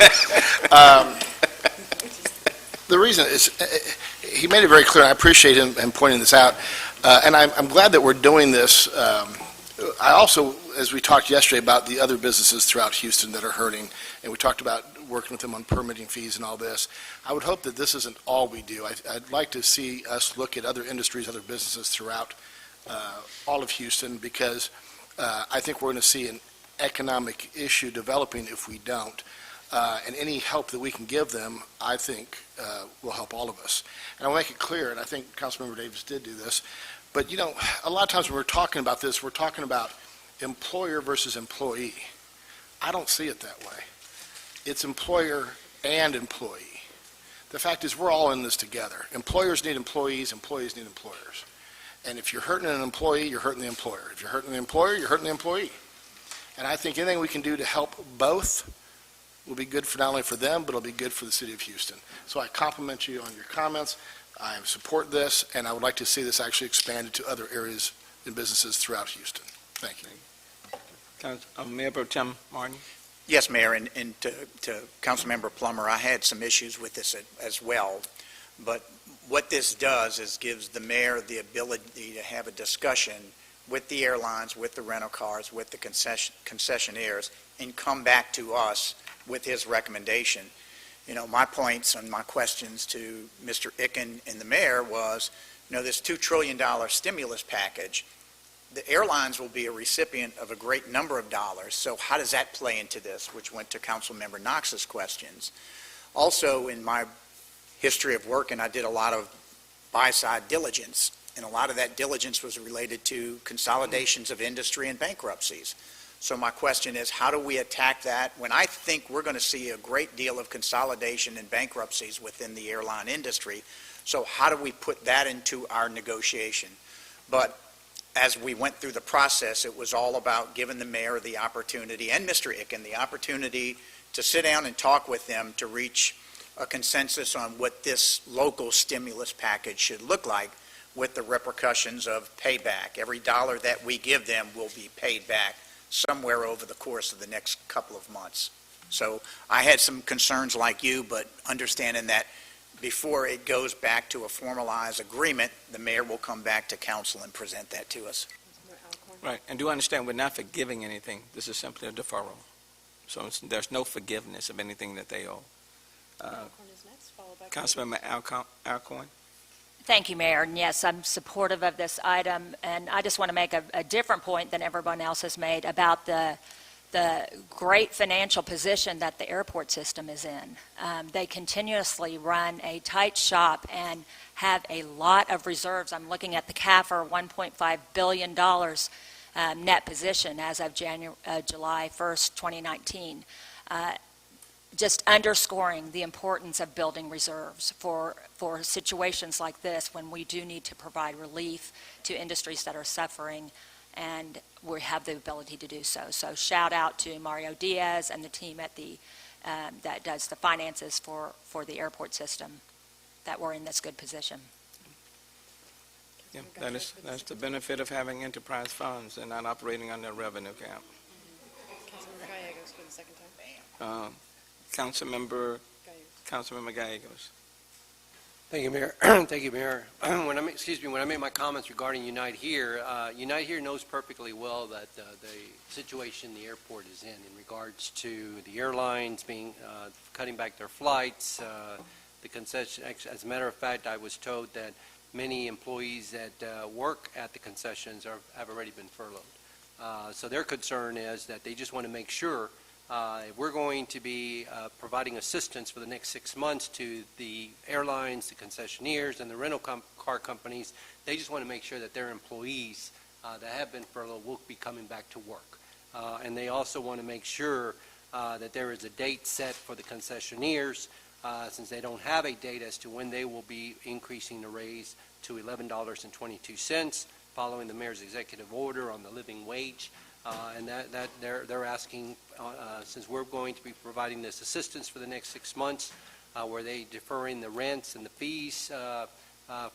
The reason is, he made it very clear, and I appreciate him pointing this out, and I'm glad that we're doing this. I also, as we talked yesterday about the other businesses throughout Houston that are hurting, and we talked about working with them on permitting fees and all this, I would hope that this isn't all we do. I'd like to see us look at other industries, other businesses throughout all of Houston, because I think we're going to see an economic issue developing if we don't. And any help that we can give them, I think, will help all of us. And I'll make it clear, and I think Councilmember Davis did do this, but, you know, a lot of times when we're talking about this, we're talking about employer versus employee. I don't see it that way. It's employer and employee. The fact is, we're all in this together. Employers need employees, employees need employers. And if you're hurting an employee, you're hurting the employer. If you're hurting the employer, you're hurting the employee. And I think anything we can do to help both will be good for not only for them, but it'll be good for the city of Houston. So I compliment you on your comments. I support this, and I would like to see this actually expanded to other areas and businesses throughout Houston. Thank you. Mayor Pro Tem Martin. Yes, Mayor, and to Councilmember Plummer, I had some issues with this as well, but what this does is gives the mayor the ability to have a discussion with the airlines, with the rental cars, with the concessionaires, and come back to us with his recommendation. You know, my points and my questions to Mr. Icken and the mayor was, you know, this $2 trillion stimulus package, the airlines will be a recipient of a great number of dollars, so how does that play into this, which went to Councilmember Knox's questions. Also, in my history of work, and I did a lot of buy-side diligence, and a lot of that diligence was related to consolidations of industry and bankruptcies. So my question is, how do we attack that when I think we're going to see a great deal of consolidation and bankruptcies within the airline industry? So how do we put that into our negotiation? But as we went through the process, it was all about giving the mayor the opportunity, and Mr. Icken, the opportunity to sit down and talk with them to reach a consensus on what this local stimulus package should look like, with the repercussions of payback. Every dollar that we give them will be paid back somewhere over the course of the next couple of months. So I had some concerns like you, but understanding that before it goes back to a formalized agreement, the mayor will come back to council and present that to us. Right, and do understand, we're not forgiving anything. This is simply a deferral. So there's no forgiveness of anything that they owe. Councilmember Alcorn. Thank you, Mayor. And yes, I'm supportive of this item, and I just want to make a different point than everyone else has made about the great financial position that the airport system is in. They continuously run a tight shop and have a lot of reserves. I'm looking at the CAFR $1.5 billion net position as of July 1st, 2019. Just underscoring the importance of building reserves for situations like this when we do need to provide relief to industries that are suffering, and we have the ability to do so. So shout out to Mario Diaz and the team at that does the finances for the airport system, that we're in this good position. Yeah, that's the benefit of having enterprise funds and not operating under a revenue cap. Councilmember Gallegos for the second time. Councilmember Gallegos. Thank you, Mayor. Thank you, Mayor. When I made my comments regarding Unite Here knows perfectly well that the situation the airport is in regards to the airlines being cutting back their flights, the concession. As a matter of fact, I was told that many employees that work at the concessions have already been furloughed. So their concern is that they just want to make sure We're going to be providing assistance for the next 6 months to the airlines, the concessionaires, and the rental car companies. They just want to make sure that their employees that have been furloughed will be coming back to work. And they also want to make sure that there is a date set for the concessionaires, since they don't have a date as to when they will be increasing the raise to $11.22, following the mayor's executive order on the living wage. And that they're asking, since we're going to be providing this assistance for the next 6 months, where they deferring the rents and the fees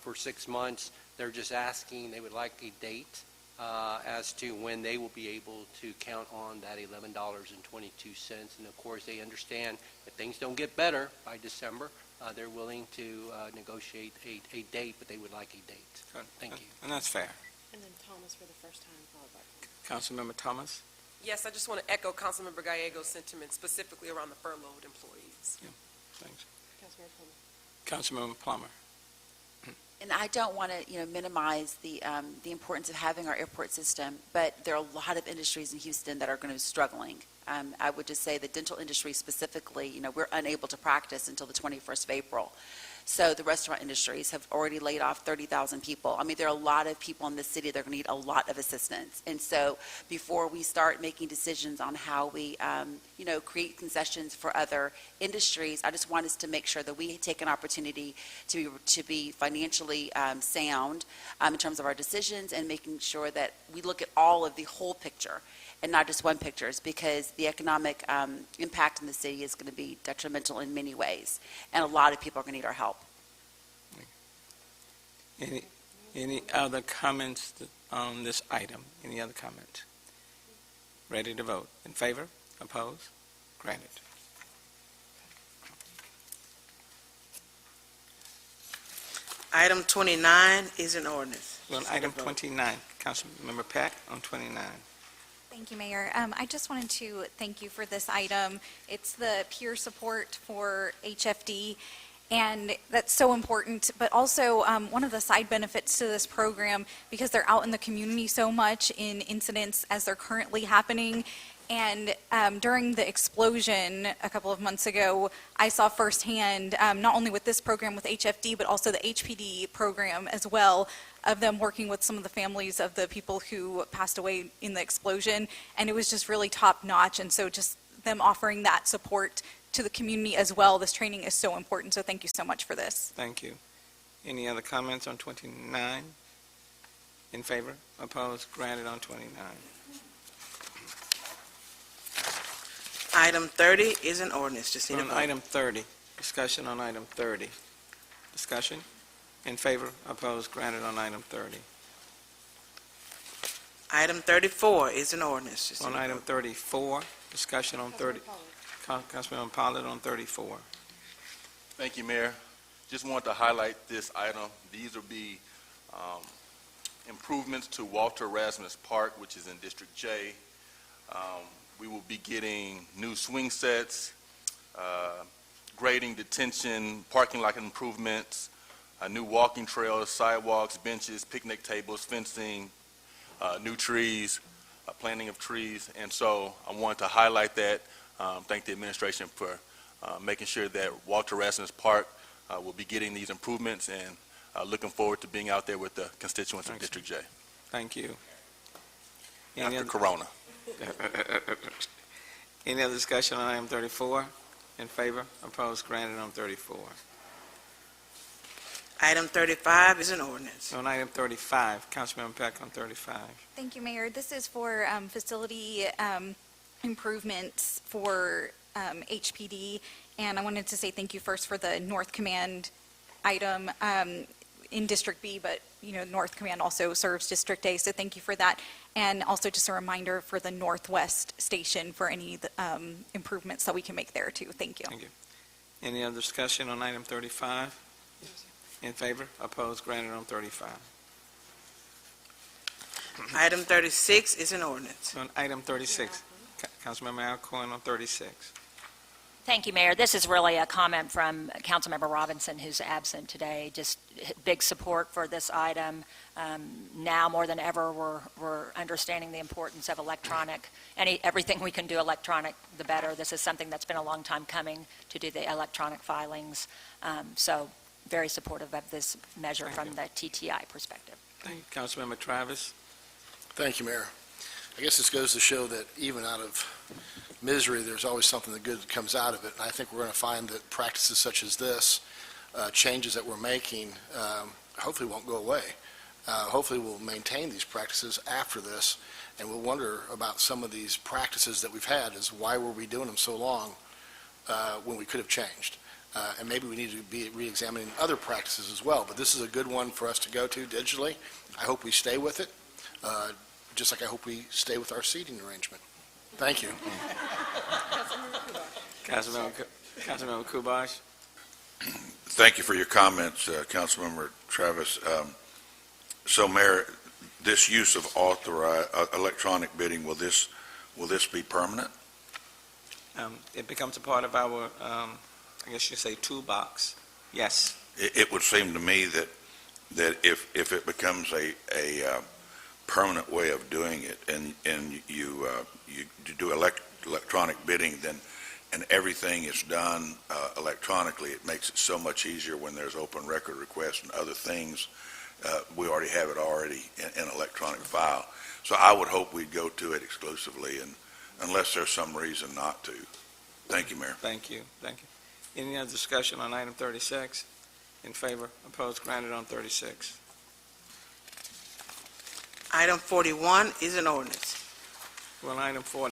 for 6 months, they're just asking, they would like a date as to when they will be able to count on that $11.22. And of course, they understand if things don't get better by December, they're willing to negotiate a date, but they would like a date. Thank you. And that's fair. And then Thomas for the first time, followed by... Councilmember Thomas? Yes, I just want to echo Councilmember Gallego's sentiment, specifically around the furloughed employees. Thanks. Councilmember Plummer. Councilmember Plummer? And I don't want to, minimize the importance of having our airport system, but there are a lot of industries in Houston that are going to be struggling. I would just say the dental industry specifically, we're unable to practice until the 21st of April. So the restaurant industries have already laid off 30,000 people. I mean, there are a lot of people in the city that are going to need a lot of assistance. And so before we start making decisions on how we, create concessions for other industries, I just want us to make sure that we take an opportunity to be financially sound in terms of our decisions, and making sure that we look at all of the whole picture and not just one picture, because the economic impact in the city is going to be detrimental in many ways, and a lot of people are going to need our help. Any other comments on this item? Any other comments? Ready to vote? In favor? Opposed? Granted. Item 29 is an ordinance. On item 29, Councilmember Pack on 29. Thank you, Mayor. I just wanted to thank you for this item. It's the peer support for HFD, and that's so important, but also one of the side benefits to this program, because they're out in the community so much in incidents as they're currently happening. And during the explosion a couple of months ago, I saw firsthand, not only with this program with HFD, but also the HPD program as well, of them working with some of the families of the people who passed away in the explosion. And it was just really top notch. And so just them offering that support to the community as well, this training is so important. So thank you so much for this. Thank you. Any other comments on 29? In favor? Opposed? Granted on 29. Item 30 is an ordinance. Just need a On vote. item 30, discussion on item 30. Discussion? In favor? Opposed? Granted on item 30. Item 34 is an ordinance. Just On need a item vote. 34, discussion on 30. Councilman Pollard on 34. Thank you, Mayor. Just want to highlight this item. These will be improvements to Walter Rasmus Park, which is in District J. We will be getting new swing sets, grading, detention, parking lot improvements, new walking trails, sidewalks, benches, picnic tables, fencing, new trees, planting of trees. And so I wanted to highlight that. Thank the administration for making sure that Walter Rasmus Park will be getting these improvements, and looking forward to being out there with the constituents of District J. Thank you. After Corona. Any other discussion on item 34? In favor? Opposed? Granted on 34. Item 35 is an ordinance. On item 35, Councilmember Peck on 35. Thank you, Mayor. This is for facility improvements for HPD, and I wanted to say thank you first for the North Command item in District B, but North Command also serves District A, so thank you for that. And also just a reminder for the Northwest Station for any improvements that we can make there too. Thank you. Thank you. Any other discussion on item 35? In favor? Opposed? Granted on 35. Item 36 is an ordinance. On item 36, Councilmember Alcoin on 36. Thank you, Mayor. This is really a comment from Councilmember Robinson, who's absent today. Just big support for this item. Now more than ever, we're understanding the importance of electronic. Everything we can do electronic, the better. This is something that's been a long time coming to do the electronic filings. So very supportive of this measure from the TTI perspective. Thank you. Councilmember Travis. Thank you, Mayor. I guess this goes to show that even out of misery, there's always something that good that comes out of it. And I think we're going to find that practices such as this, changes that we're making, hopefully won't go away. Hopefully we'll maintain these practices after this, and we'll wonder about some of these practices that we've had, is why were we doing them so long when we could have changed? And maybe we need to be re-examining other practices as well. But this is a good one for us to go to digitally. I hope we stay with it, just like I hope we stay with our seating arrangement. Thank you. Councilmember Kubash. Thank you for your comments, Councilmember Travis. So, Mayor, this use of authorized electronic bidding, will this be permanent? It becomes a part of our, I guess you say, toolbox. Yes. It would seem to me that if it becomes a permanent way of doing it, and you do electronic bidding, then and everything is done electronically, it makes it so much easier when there's open record requests and other things. We already have it in electronic file. So I would hope we'd go to it exclusively, and unless there's some reason not to. Thank you, Mayor. Thank you. Thank you. Any other discussion on item 36? In favor? Opposed? Granted on 36. Item 41 is an ordinance. Well, item 40.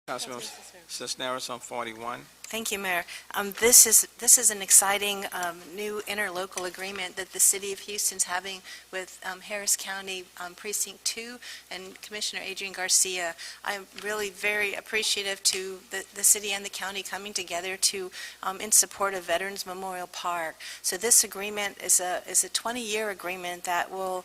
Councilman Cisneros on 41. Thank you, Mayor. This is an exciting new interlocal agreement that the City of Houston's having with Harris County Precinct 2 and Commissioner Adrian Garcia. I'm really very appreciative to the city and the county coming together to in support of Veterans Memorial Park. So this agreement is a 20-year agreement that will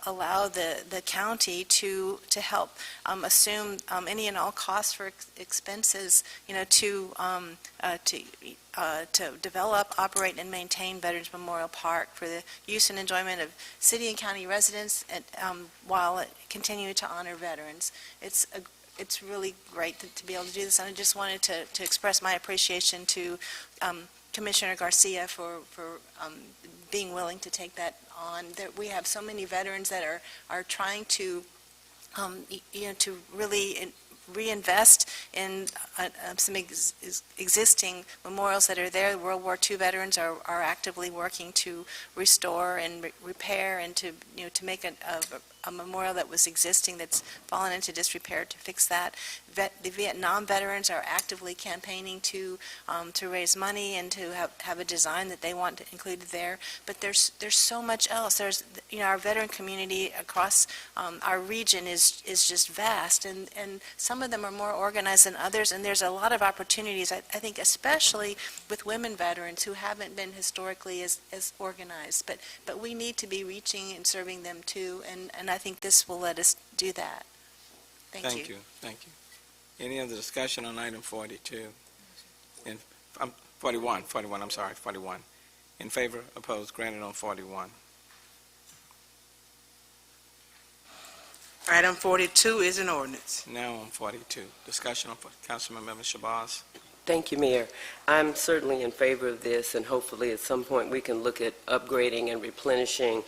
allow the county to help assume any and all costs for expenses, to develop, operate, and maintain Veterans Memorial Park for the use and enjoyment of city and county residents, while continuing to honor veterans. It's really great to be able to do this, and I just wanted to express my appreciation to Commissioner Garcia for being willing to take that on. We have so many veterans that are trying to to really reinvest in some existing memorials that are there. World War II veterans are actively working to restore and repair, and to make a memorial that was existing that's fallen into disrepair, to fix that. The Vietnam veterans are actively campaigning to raise money and to have a design that they want included there. But there's so much else. There's our veteran community across our region is just vast, and some of them are more organized than others, and there's a lot of opportunities, I think, especially with women veterans who haven't been historically as organized. But we need to be reaching and serving them too, and I think this will let us do that. Thank you. Thank you. Any other discussion on item 42? 41, I'm sorry, 41. In favor? Opposed? Granted on 41. Item 42 is an ordinance. Now on 42. Discussion on Councilmember Shabazz. Thank you, Mayor. I'm certainly in favor of this, and hopefully at some point we can look at upgrading and replenishing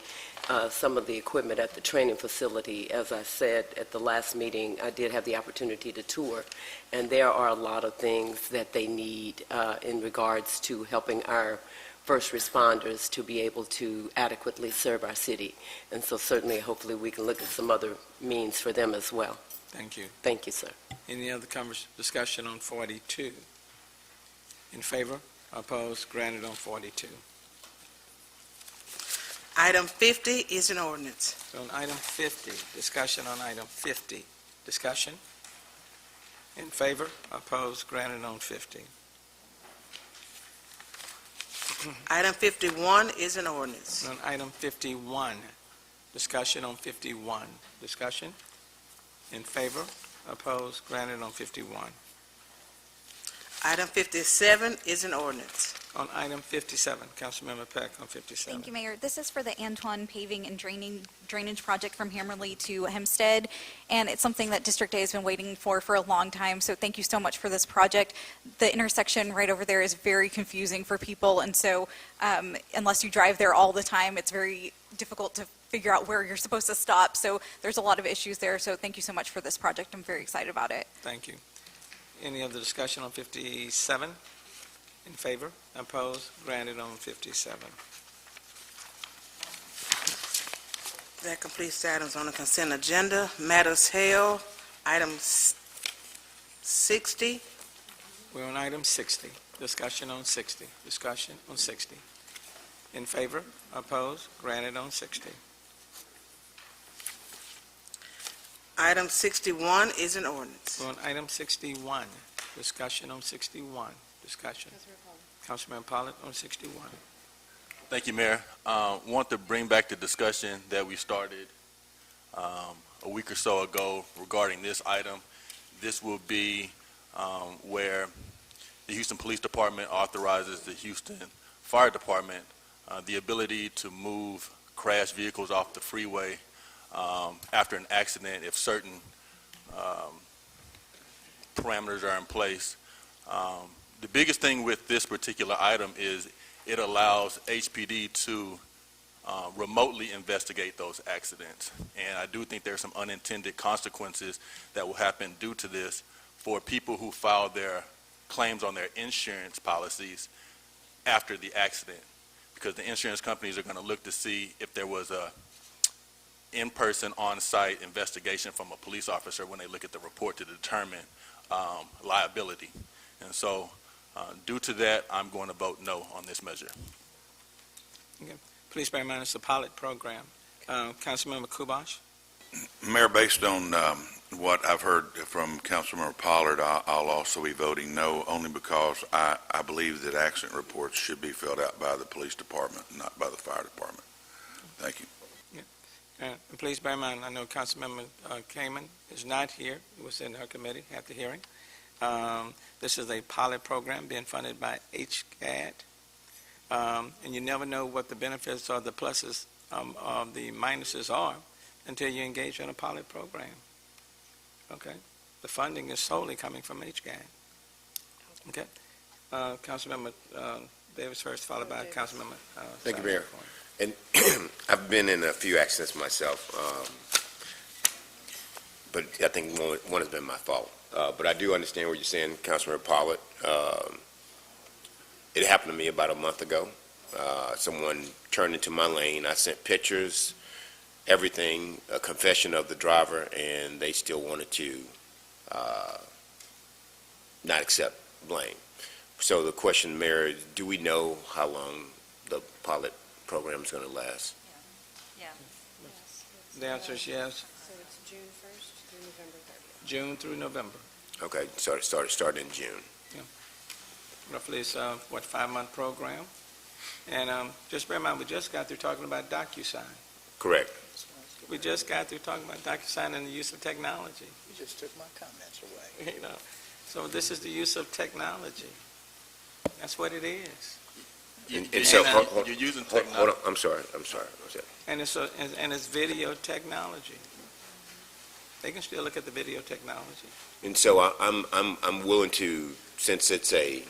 some of the equipment at the training facility. As I said at the last meeting, I did have the opportunity to tour, and there are a lot of things that they need in regards to helping our first responders to be able to adequately serve our city. And so certainly, hopefully, we can look at some other means for them as well. Thank you. Thank you, sir. Any other discussion on 42? In favor? Opposed? Granted on 42. Item 50 is an ordinance. So on item 50, discussion on item 50. Discussion? In favor? Opposed? Granted on 50. Item 51 is an ordinance. On item 51, discussion on 51. Discussion? In favor? Opposed? Granted on 51. Item 57 is an ordinance. On item 57, Councilmember Peck on 57. Thank you, Mayor. This is for the Antoine Paving and Drainage Project from Hammerley to Hempstead, and it's something that District A has been waiting for a long time, so thank you so much for this project. The intersection right over there is very confusing for people, and so unless you drive there all the time, it's very difficult to figure out where you're supposed to stop, so there's a lot of issues there, so thank you so much for this project. I'm very excited about it. Thank you. Any other discussion on 57? In favor? Opposed? Granted on 57. That completes the items on the consent agenda. Matters held, item 60. We're on item 60. Discussion on 60. Discussion on 60. In favor? Opposed? Granted on 60. Item 61 is an ordinance. We're on item 61. Discussion on 61. Discussion. Councilman Pollard on 61. Thank you, Mayor. Want to bring back the discussion that we started a week or so ago regarding this item. This will be where the Houston Police Department authorizes the Houston Fire Department the ability to move crashed vehicles off the freeway after an accident if certain parameters are in place. The biggest thing with this particular item is it allows HPD to remotely investigate those accidents. And I do think there are some unintended consequences that will happen due to this for people who file their claims on their insurance policies after the accident, because the insurance companies are going to look to see if there was a in-person, on-site investigation from a police officer when they look at the report to determine liability. And so due to that, I'm going to vote no on this measure. Okay. Please bear in mind it's a pilot program. Councilmember Kubash? Mayor, based on what I've heard from Councilmember Pollard, I'll also be voting no, only because I believe that accident reports should be filled out by the police department, not by the fire department. Thank you. And please bear in mind, I know Councilmember Kamen is not here. He was in her committee at the hearing. This is a pilot program being funded by HCAD. And you never know what the benefits or the pluses of the minuses are until you engage in a pilot program. Okay? The funding is solely coming from HCAD. Okay? Councilmember Davis first, followed by Councilmember Thank you, Mayor. And I've been in a few accidents myself, but I think one has been my fault. But I do understand what you're saying, Councilmember Pollard. It happened to me about a month ago. Someone turned into my lane. I sent pictures, everything, a confession of the driver, and they still wanted to not accept blame. So the question, Mayor, is, do we know how long the pilot program is going to last? Yeah. The answer is yes. So it's June 1st through November 30th. June through November. Okay, starting in June. Roughly it's a, 5-month program? And just bear in mind, we just got through talking about DocuSign. Correct. We just got through talking about DocuSign and the use of technology. You just took my comments away. You know, so this is the use of technology. That's what it is. You're using technology. Hold on, I'm sorry. And it's video technology. They can still look at the video technology. And so I'm willing to, since it's a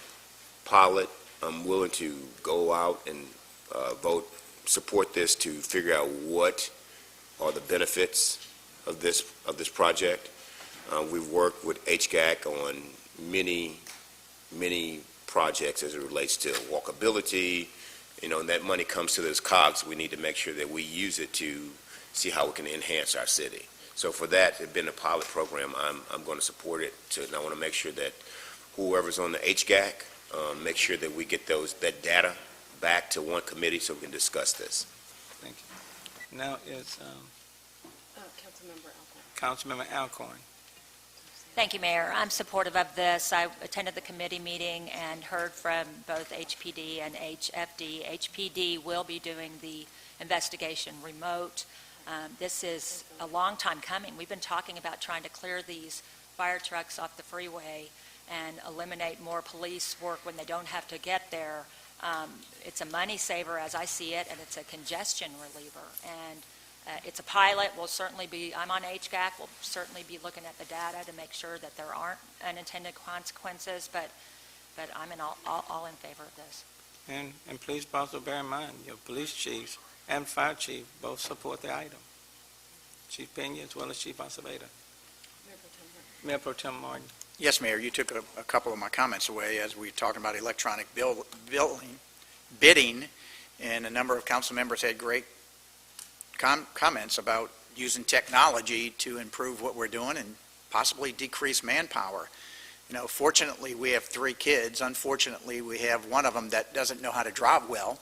pilot, I'm willing to go out and support this to figure out what are the benefits of this project. We've worked with HGAC on many projects as it relates to walkability, and that money comes to those cogs. We need to make sure that we use it to see how we can enhance our city. So for that, it's been a pilot program. I'm going to support it, and I want to make sure that whoever's on the HGAC, make sure that we get that data back to one committee so we can discuss this. Thank you. Now is Councilmember Alcorn. Councilmember Alcorn. Thank you, Mayor. I'm supportive of this. I attended the committee meeting and heard from both HPD and HFD. HPD will be doing the investigation remote. This is a long time coming. We've been talking about trying to clear these fire trucks off the freeway and eliminate more police work when they don't have to get there. It's a money saver as I see it, and it's a congestion reliever. And it's a pilot. I'm on HGAC. We'll certainly be looking at the data to make sure that there aren't unintended consequences, but I'm all in favor of this. And please also bear in mind, your police chiefs and fire chief both support the item. Chief Pena as well as Chief Acevedo. Mayor Pro Tem Martin. Yes, Mayor, you took a couple of my comments away as we were talking about electronic bidding, and a number of council members had great comments about using technology to improve what we're doing and possibly decrease manpower. You know, fortunately, we have 3 kids. Unfortunately, we have one of them that doesn't know how to drive well.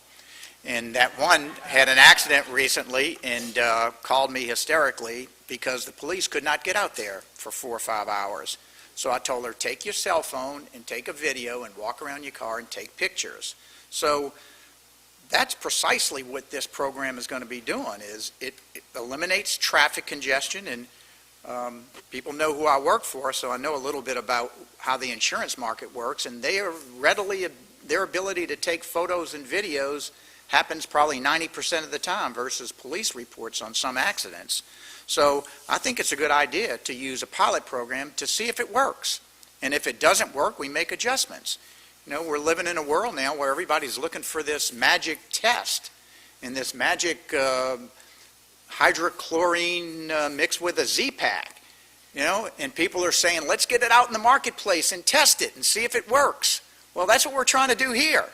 And that one had an accident recently and called me hysterically because the police could not get out there for 4 or 5 hours. So I told her, take your cell phone and take a video and walk around your car and take pictures. So that's precisely what this program is going to be doing, is it eliminates traffic congestion. And people know who I work for, so I know a little bit about how the insurance market works, and their ability to take photos and videos happens probably 90% of the time versus police reports on some accidents. So I think it's a good idea to use a pilot program to see if it works. And if it doesn't work, we make adjustments. You know, we're living in a world now where everybody's looking for this magic test and this magic hydrochlorine mixed with a Z-Pack, you know, and people are saying, let's get it out in the marketplace and test it and see if it works. Well, that's what we're trying to do here.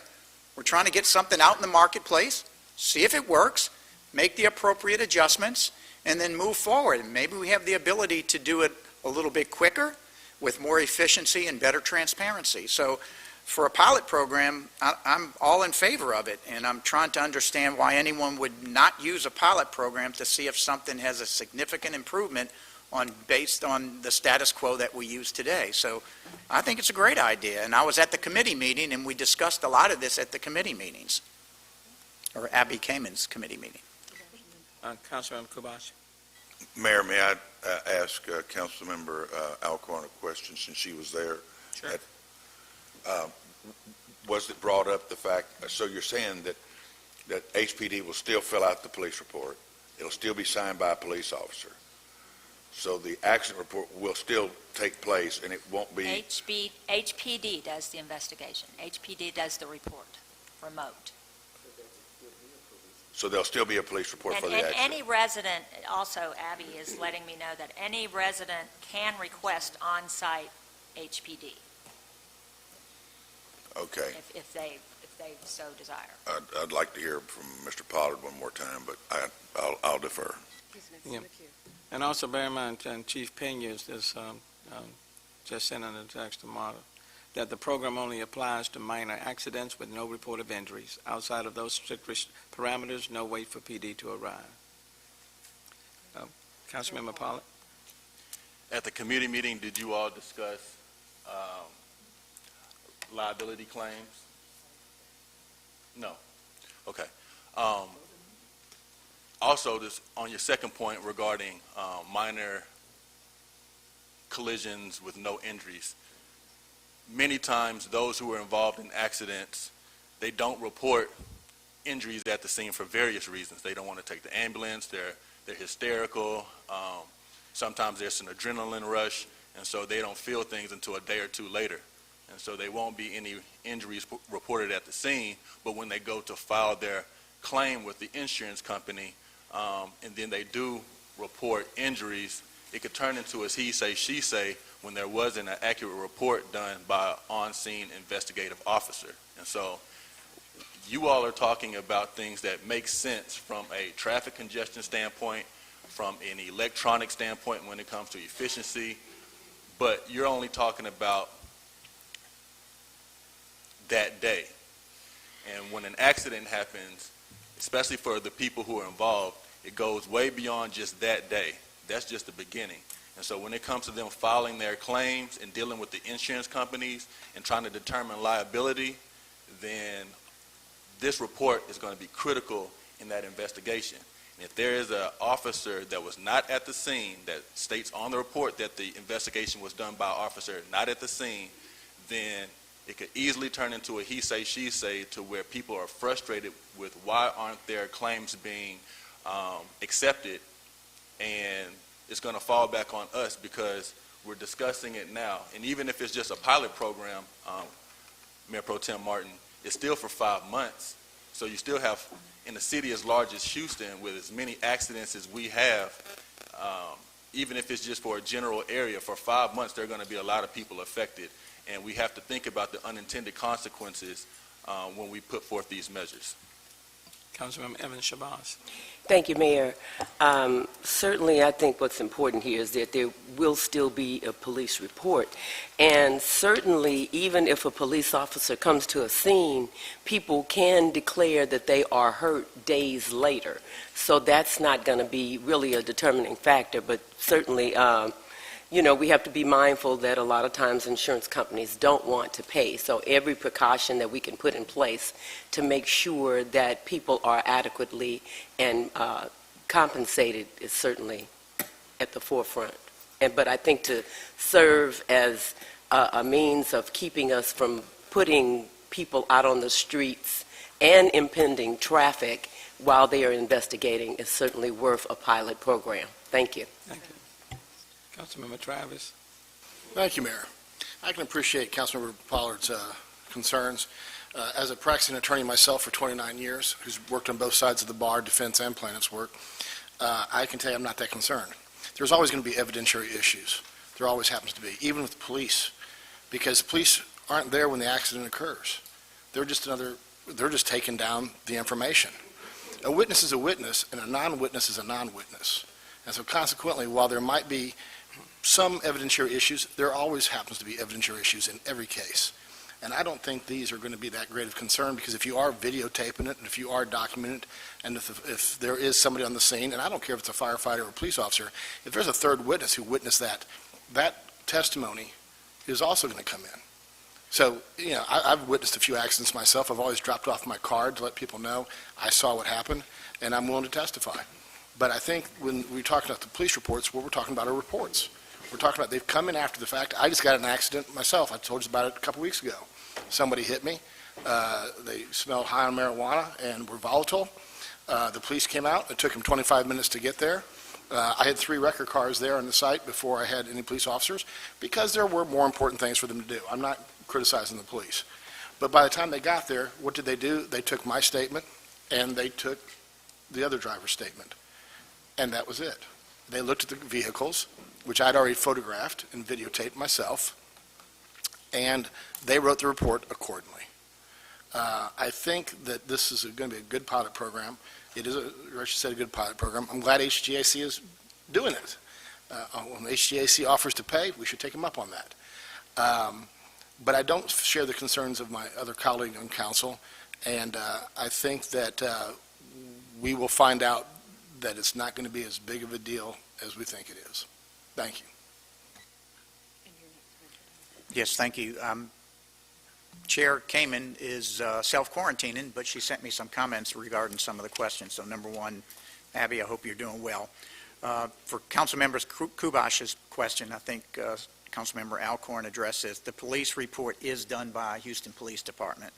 We're trying to get something out in the marketplace, see if it works, make the appropriate adjustments, and then move forward. And maybe we have the ability to do it a little bit quicker with more efficiency and better transparency. So for a pilot program, I'm all in favor of it, and I'm trying to understand why anyone would not use a pilot program to see if something has a significant improvement based on the status quo that we use today. So I think it's a great idea, and I was at the committee meeting, and we discussed a lot of this at the committee meetings, or Abby Kamen's committee meeting. Councilmember Kubash. Mayor, may I ask Councilmember Alcorn a question since she was there? Sure. Was it brought up the fact, so you're saying that HPD will still fill out the police report, it'll still be signed by a police officer, so the accident report will still take place and it won't be... HPD does the investigation. HPD does the report, remote. So there'll still be a police report for the accident? And any resident, also Abby is letting me know that any resident can request on-site HPD. Okay. If they so desire. I'd like to hear from Mr. Pollard one more time, but I'll defer. Yeah. And also bear in mind, Chief Pena is just sent a text tomorrow, that the program only applies to minor accidents with no report of injuries. Outside of those strict parameters, no wait for PD to arrive. Councilmember Pollard? At the committee meeting, did you all discuss liability claims? No. Okay. Also, this, on your second point regarding minor collisions with no injuries, many times those who are involved in accidents, they don't report injuries at the scene for various reasons. They don't want to take the ambulance, they're hysterical, sometimes there's an adrenaline rush, and so they don't feel things until a day or two later. And so there won't be any injuries reported at the scene, but when they go to file their claim with the insurance company, and then they do report injuries, it could turn into a he say, she say when there wasn't an accurate report done by an on-scene investigative officer. And so you all are talking about things that make sense from a traffic congestion standpoint, from an electronic standpoint when it comes to efficiency, but you're only talking about that day. And when an accident happens, especially for the people who are involved, it goes way beyond just that day. That's just the beginning. And so when it comes to them filing their claims and dealing with the insurance companies and trying to determine liability, then this report is going to be critical in that investigation. And if there is an officer that was not at the scene that states on the report that the investigation was done by an officer not at the scene, then it could easily turn into a he say, she say, to where people are frustrated with why aren't their claims being accepted, and it's going to fall back on us because we're discussing it now. And even if it's just a pilot program, Mayor Pro Tem Martin, it's still for 5 months. So you still have, in a city as large as Houston, with as many accidents as we have, even if it's just for a general area, for 5 months, there are going to be a lot of people affected. And we have to think about the unintended consequences when we put forth these measures. Councilmember Evans Shabazz. Thank you, Mayor. Certainly, I think what's important here is that there will still be a police report. And certainly, even if a police officer comes to a scene, people can declare that they are hurt days later. So that's not going to be really a determining factor, but certainly, we have to be mindful that a lot of times insurance companies don't want to pay. So every precaution that we can put in place to make sure that people are adequately and compensated is certainly at the forefront. But I think to serve as a means of keeping us from putting people out on the streets and impending traffic while they are investigating is certainly worth a pilot program. Thank you. Thank you. Councilmember Travis. Thank you, Mayor. I can appreciate Councilmember Pollard's concerns. As a practicing attorney myself for 29 years, who's worked on both sides of the bar, defense and plaintiff's work, I can tell you I'm not that concerned. There's always going to be evidentiary issues. There always happens to be, even with the police, because the police aren't there when the accident occurs. They're just taking down the information. A witness is a witness, and a non-witness is a non-witness. And so consequently, while there might be some evidentiary issues, there always happens to be evidentiary issues in every case. And I don't think these are going to be that great of concern, because if you are videotaping it, and if you are documenting it, and if there is somebody on the scene, and I don't care if it's a firefighter or a police officer, if there's a third witness who witnessed that testimony is also going to come in. So, I've witnessed a few accidents myself. I've always dropped off my card to let people know I saw what happened, and I'm willing to testify. But I think when we talk about the police reports, what we're talking about are reports. We're talking about they've come in after the fact. I just got an accident myself. I told you about it a couple weeks ago. Somebody hit me. They smelled high on marijuana and were volatile. The police came out. It took them 25 minutes to get there. I had 3 wrecker cars there on the site before I had any police officers, because there were more important things for them to do. I'm not criticizing the police. But by the time they got there, what did they do? They took my statement, and they took the other driver's statement. And that was it. They looked at the vehicles, which I'd already photographed and videotaped myself, and they wrote the report accordingly. I think that this is going to be a good pilot program. It is, Russia said, a good pilot program. I'm glad HGAC is doing it. When HGAC offers to pay, we should take them up on that. But I don't share the concerns of my other colleague on council, and I think that we will find out that it's not going to be as big of a deal as we think it is. Thank you. Yes, thank you. Chair Kamen is self-quarantining, but she sent me some comments regarding some of the questions. So number one, Abby, I hope you're doing well. For Councilmember Kubash's question, I think Councilmember Alcorn addressed this. The police report is done by Houston Police Department.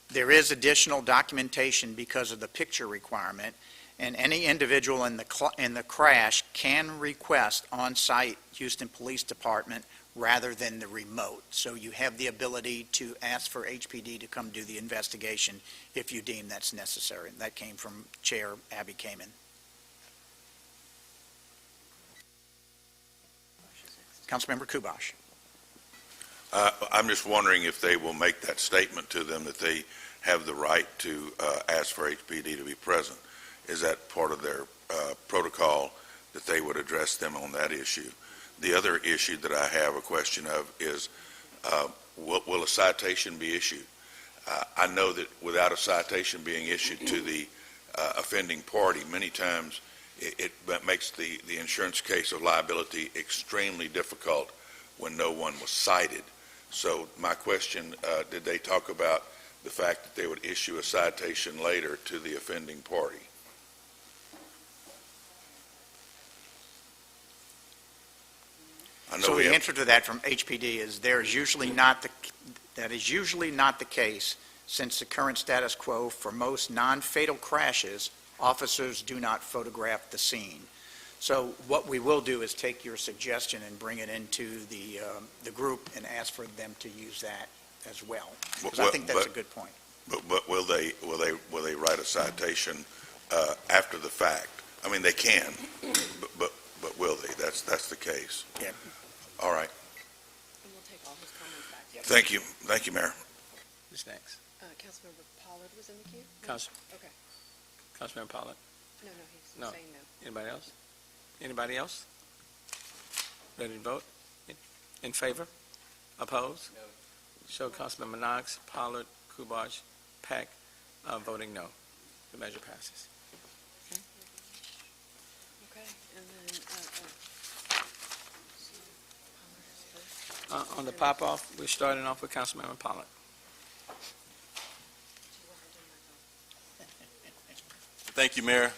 There is additional documentation because of the picture requirement, and any individual in the crash can request on-site Houston Police Department rather than the remote. So you have the ability to ask for HPD to come do the investigation if you deem that's necessary. That came from Chair Abby Kamen. Councilmember Kubash. I'm just wondering if they will make that statement to them that they have the right to ask for HPD to be present. Is that part of their protocol that they would address them on that issue? The other issue that I have a question of is, will a citation be issued? I know that without a citation being issued to the offending party, many times it makes the insurance case of liability extremely difficult when no one was cited. So my question, did they talk about the fact that they would issue a citation later to the offending party? I know So we the have, answer to that from HPD is that is usually not the case, since the current status quo for most non-fatal crashes, officers do not photograph the scene. So what we will do is take your suggestion and bring it into the group and ask for them to use that as well. Because I think that's a good point. but will they write a citation after the fact? I mean, they can, but will they? That's the case. Yeah. All right. And we'll take all his comments back. Thank you, Mayor. Who's next? Councilmember Pollard was in the queue? Okay. Councilmember Pollard? No, he's No. saying no. Anybody else? Anybody else? Ready to vote? In favor? Opposed? No. Show Councilmember Knox, Pollard, Kubash, Peck, voting no. The measure passes. Okay, and then, On the pop-off, we're starting off with Councilmember Pollard. Thank you, Mayor.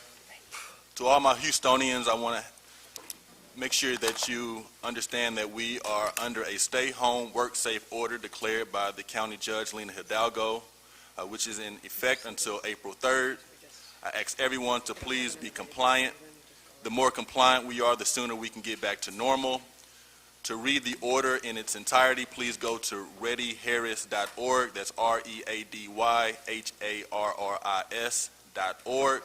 To all my Houstonians, I want to make sure that you understand that we are under a stay-home, work-safe order declared by the County Judge, Lena Hidalgo, which is in effect until April 3rd. I ask everyone to please be compliant. The more compliant we are, the sooner we can get back to normal. To read the order in its entirety, please go to readyharris.org. That's readyharris.org.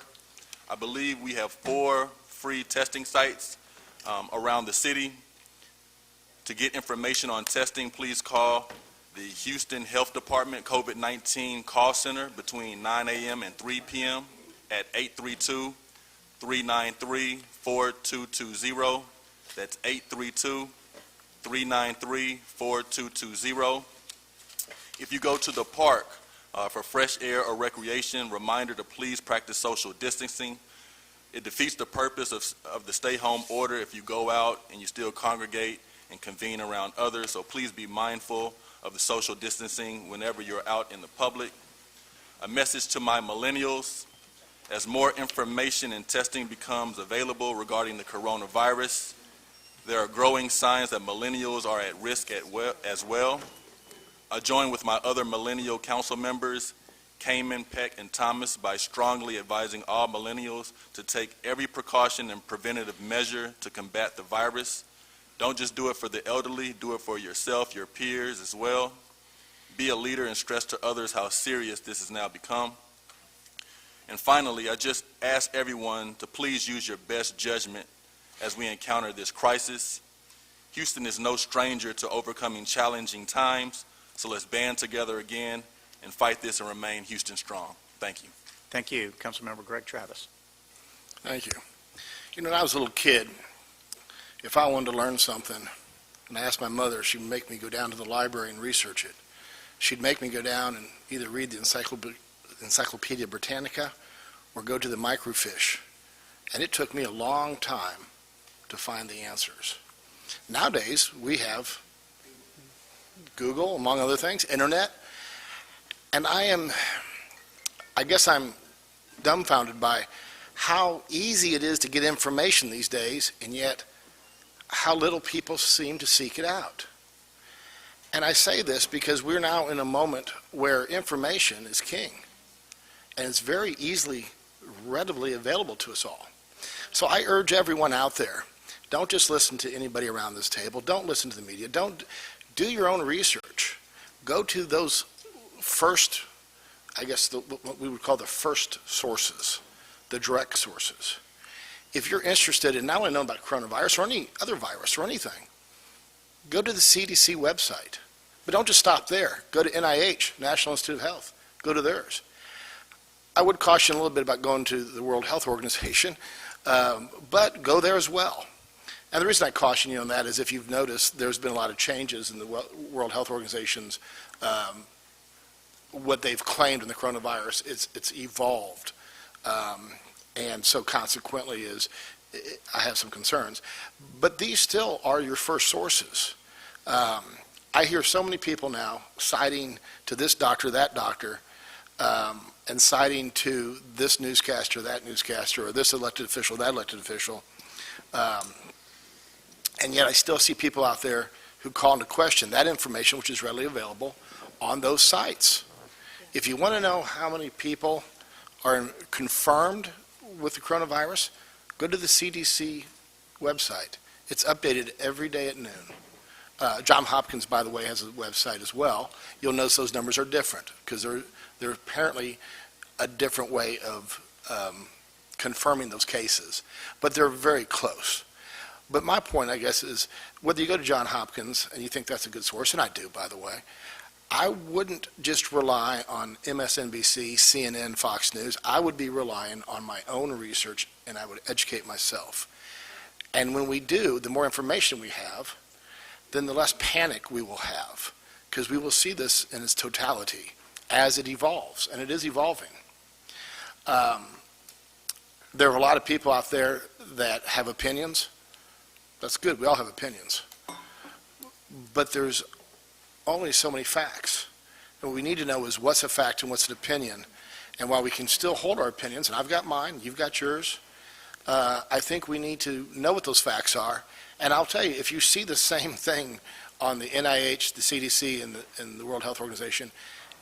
I believe we have 4 free testing sites around the city. To get information on testing, please call the Houston Health Department COVID-19 call center between 9 a.m. and 3 p.m. at 832-393-4220. That's 832-393-4220. If you go to the park for fresh air or recreation, reminder to please practice social distancing. It defeats the purpose of the stay-home order if you go out and you still congregate and convene around others, so please be mindful of the social distancing whenever you're out in the public. A message to my millennials: as more information and testing becomes available regarding the coronavirus, there are growing signs that millennials are at risk as well. I join with my other millennial council members, Kamen, Peck, and Thomas, by strongly advising all millennials to take every precaution and preventative measure to combat the virus. Don't just do it for the elderly, do it for yourself, your peers as well. Be a leader and stress to others how serious this has now become. And finally, I just ask everyone to please use your best judgment as we encounter this crisis. Houston is no stranger to overcoming challenging times, so let's band together again and fight this and remain Houston strong. Thank you. Thank you. Councilmember Greg Travis. Thank you. You know, when I was a little kid, if I wanted to learn something, and I asked my mother, she would make me go down to the library and research it. She'd make me go down and either read the Encyclopedia Britannica or go to the microfiche. And it took me a long time to find the answers. Nowadays, we have Google, among other things, internet, and I guess I'm dumbfounded by how easy it is to get information these days, and yet how little people seem to seek it out. And I say this because we're now in a moment where information is king, and it's very easily, readily available to us all. So I urge everyone out there, don't just listen to anybody around this table. Don't listen to the media. Don't do your own research. Go to those first, I guess what we would call the first sources, the direct sources. If you're interested in not only knowing about coronavirus or any other virus or anything, go to the CDC website. But don't just stop there. Go to NIH, National Institute of Health. Go to theirs. I would caution a little bit about going to the World Health Organization, but go there as well. And the reason I caution you on that is if you've noticed, there's been a lot of changes in the World Health Organization's, what they've claimed in the coronavirus, it's evolved. And so consequently I have some concerns. But these still are your first sources. I hear so many people now citing to this doctor, that doctor, and citing to this newscaster, that newscaster, or this elected official, that elected official. And yet I still see people out there who call into question that information, which is readily available on those sites. If you want to know how many people are confirmed with the coronavirus, go to the CDC website. It's updated every day at noon. Johns Hopkins, by the way, has a website as well. You'll notice those numbers are different because they're apparently a different way of confirming those cases, but they're very close. But my point, I guess, is whether you go to Johns Hopkins and you think that's a good source, and I do, by the way, I wouldn't just rely on MSNBC, CNN, Fox News. I would be relying on my own research, and I would educate myself. And when we do, the more information we have, then the less panic we will have, because we will see this in its totality as it evolves, and it is evolving. There are a lot of people out there that have opinions. That's good. We all have opinions. But there's only so many facts. And what we need to know is what's a fact and what's an opinion. And while we can still hold our opinions, and I've got mine, you've got yours, I think we need to know what those facts are. And I'll tell you, if you see the same thing on the NIH, the CDC, and the World Health Organization,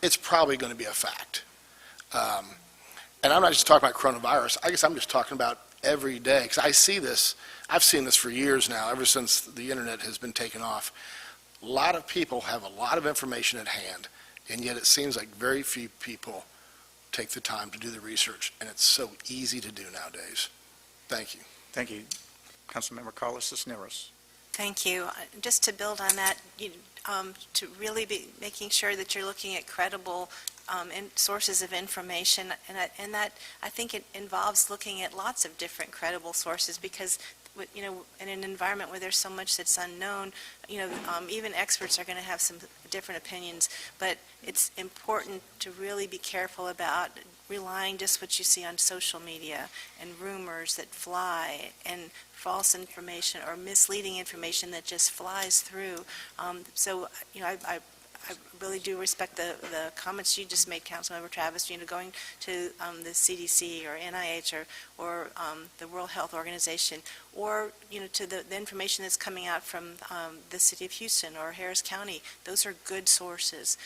it's probably going to be a fact. And I'm not just talking about coronavirus. I guess I'm just talking about every day, because I see this. I've seen this for years now, ever since the internet has been taken off. A lot of people have a lot of information at hand, and yet it seems like very few people take the time to do the research, and it's so easy to do nowadays. Thank you. Thank you. Councilmember Carlos Cisneros. Thank you. Just to build on that, to really be making sure that you're looking at credible sources of information, and that I think it involves looking at lots of different credible sources, because in an environment where there's so much that's unknown, even experts are going to have some different opinions, but it's important to really be careful about relying just what you see on social media and rumors that fly and false information or misleading information that just flies through. I really do respect the comments you just made, Councilmember Travis, going to the CDC or NIH or the World Health Organization, or to the information that's coming out from the City of Houston or Harris County. Those are good sources.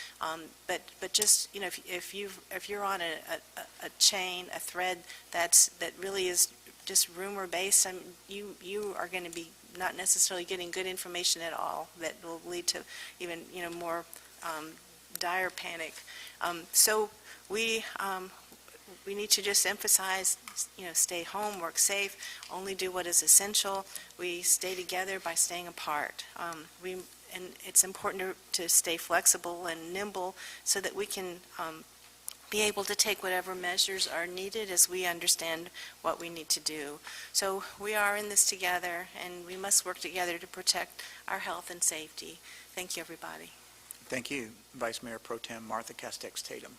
But just if you're on a chain, a thread that really is just rumor based, you are going to be not necessarily getting good information at all. That will lead to even more dire panic. So we need to just emphasize, stay home, work safe, only do what is essential. We stay together by staying apart. And it's important to stay flexible and nimble so that we can be able to take whatever measures are needed as we understand what we need to do. So we are in this together, and we must work together to protect our health and safety. Thank you, everybody. Thank you, Vice Mayor Pro Tem Martha Castex Tatum.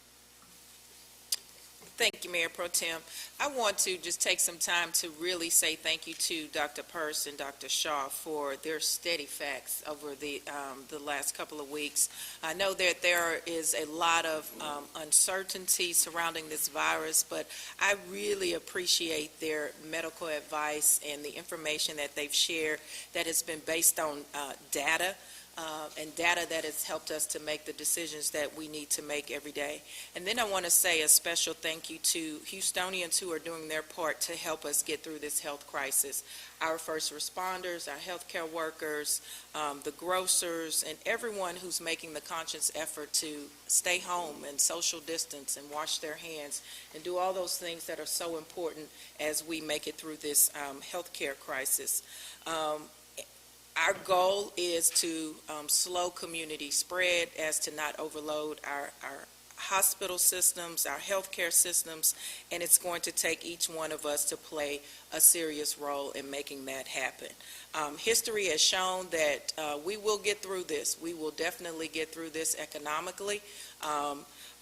Thank you, Mayor Pro Tem. I want to just take some time to really say thank you to Dr. Peirce and Dr. Shaw for their steady facts over the last couple of weeks. I know that there is a lot of uncertainty surrounding this virus, but I really appreciate their medical advice and the information that they've shared that has been based on data. And data that has helped us to make the decisions that we need to make every day. And then I want to say a special thank you to Houstonians who are doing their part to help us get through this health crisis. Our first responders, our healthcare workers, the grocers, and everyone who's making the conscious effort to stay home and social distance and wash their hands and do all those things that are so important as we make it through this healthcare crisis. Our goal is to slow community spread as to not overload our hospital systems, our healthcare systems, and it's going to take each one of us to play a serious role in making that happen. History has shown that we will get through this. We will definitely get through this economically,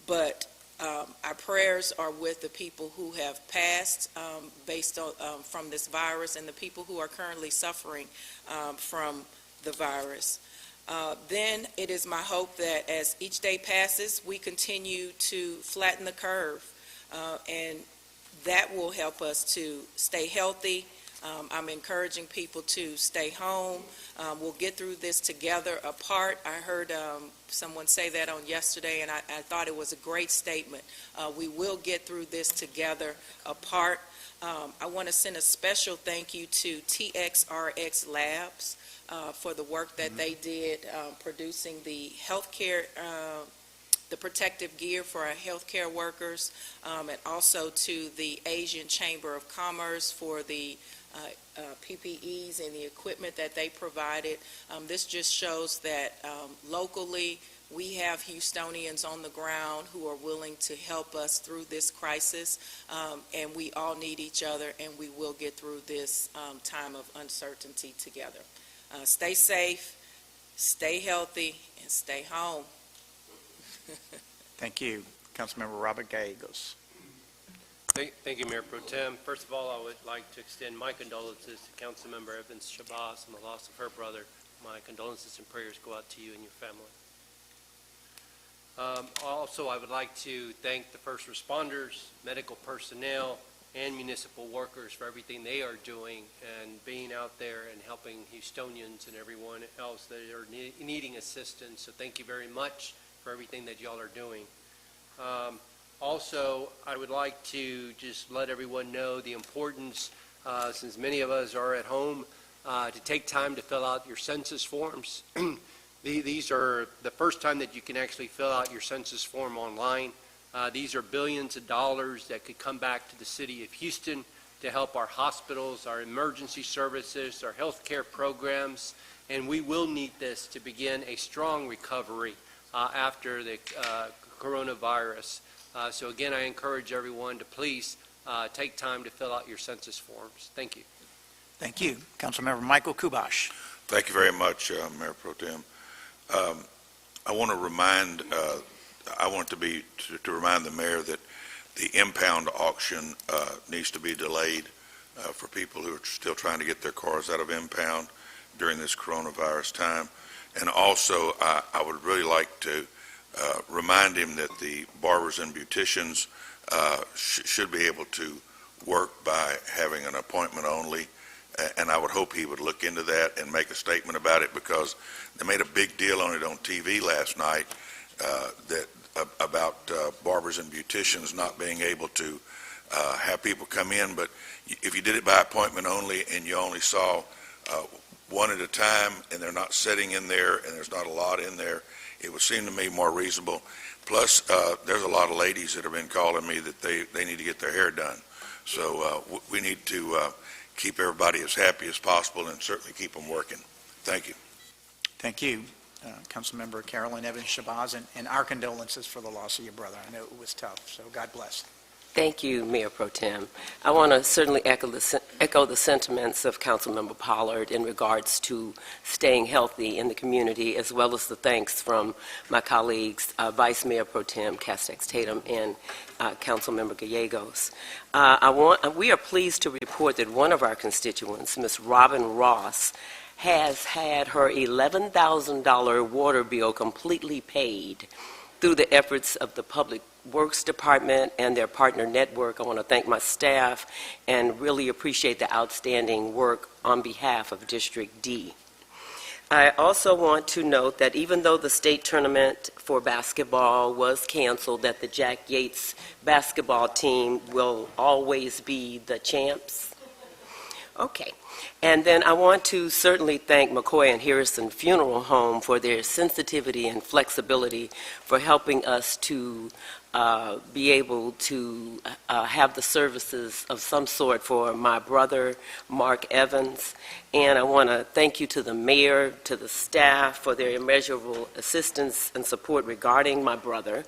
but our prayers are with the people who have passed based on from this virus and the people who are currently suffering from the virus. Then it is my hope that as each day passes, we continue to flatten the curve, and that will help us to stay healthy, I'm encouraging people to stay home. We'll get through this together apart. I heard someone say that on yesterday, and I thought it was a great statement. We will get through this together apart. I want to send a special thank you to TXRX Labs for the work that they did producing the healthcare, the protective gear for our healthcare workers, and also to the Asian Chamber of Commerce for the PPEs and the equipment that they provided. This just shows that locally we have Houstonians on the ground who are willing to help us through this crisis, and we all need each other, and we will get through this time of uncertainty together. Stay safe, stay healthy, and stay home. Thank you. Councilmember Robert Gallegos. Thank you, Mayor Pro Tem. First of all, I would like to extend my condolences to Councilmember Evans Shabazz on the loss of her brother. My condolences and prayers go out to you and your family. Also, I would like to thank the first responders, medical personnel, and municipal workers for everything they are doing and being out there and helping Houstonians and everyone else that are needing assistance. So thank you very much for everything that y'all are doing. Also, I would like to just let everyone know the importance, since many of us are at home, to take time to fill out your census forms. These are the first time that you can actually fill out your census form online. These are billions of dollars that could come back to the city of Houston to help our hospitals, our emergency services, our healthcare programs, and we will need this to begin a strong recovery after the coronavirus. So again, I encourage everyone to please take time to fill out your census forms. Thank you. Thank you. Councilmember Michael Kubash. Thank you very much, Mayor Pro Tem. I want to remind, to remind the mayor that the impound auction needs to be delayed for people who are still trying to get their cars out of impound during this coronavirus time. And also, I would really like to remind him that the barbers and beauticians should be able to work by having an appointment only. And I would hope he would look into that and make a statement about it, because they made a big deal on it on TV last night about barbers and beauticians not being able to have people come in. But if you did it by appointment only and you only saw one at a time and they're not sitting in there and there's not a lot in there, it would seem to me more reasonable. Plus, there's a lot of ladies that have been calling me that they need to get their hair done. So we need to keep everybody as happy as possible and certainly keep them working. Thank you. Thank you, Councilmember Carolyn Evans Shabazz, and our condolences for the loss of your brother. I know it was tough, so God bless. Thank you, Mayor Pro Tem. I want to certainly echo the sentiments of Councilmember Pollard in regards to staying healthy in the community, as well as the thanks from my colleagues, Vice Mayor Pro Tem Castex Tatum and Councilmember Gallegos. We are pleased to report that one of our constituents, Ms. Robin Ross, has had her $11,000 water bill completely paid through the efforts of the Public Works Department and their partner network. I want to thank my staff and really appreciate the outstanding work on behalf of District D. I also want to note that even though the state tournament for basketball was canceled, that the Jack Yates basketball team will always be the champs. Okay. And then I want to certainly thank McCoy and Harrison Funeral Home for their sensitivity and flexibility for helping us to be able to have the services of some sort for my brother, Mark Evans. And I want to thank you to the mayor, to the staff for their immeasurable assistance and support regarding my brother.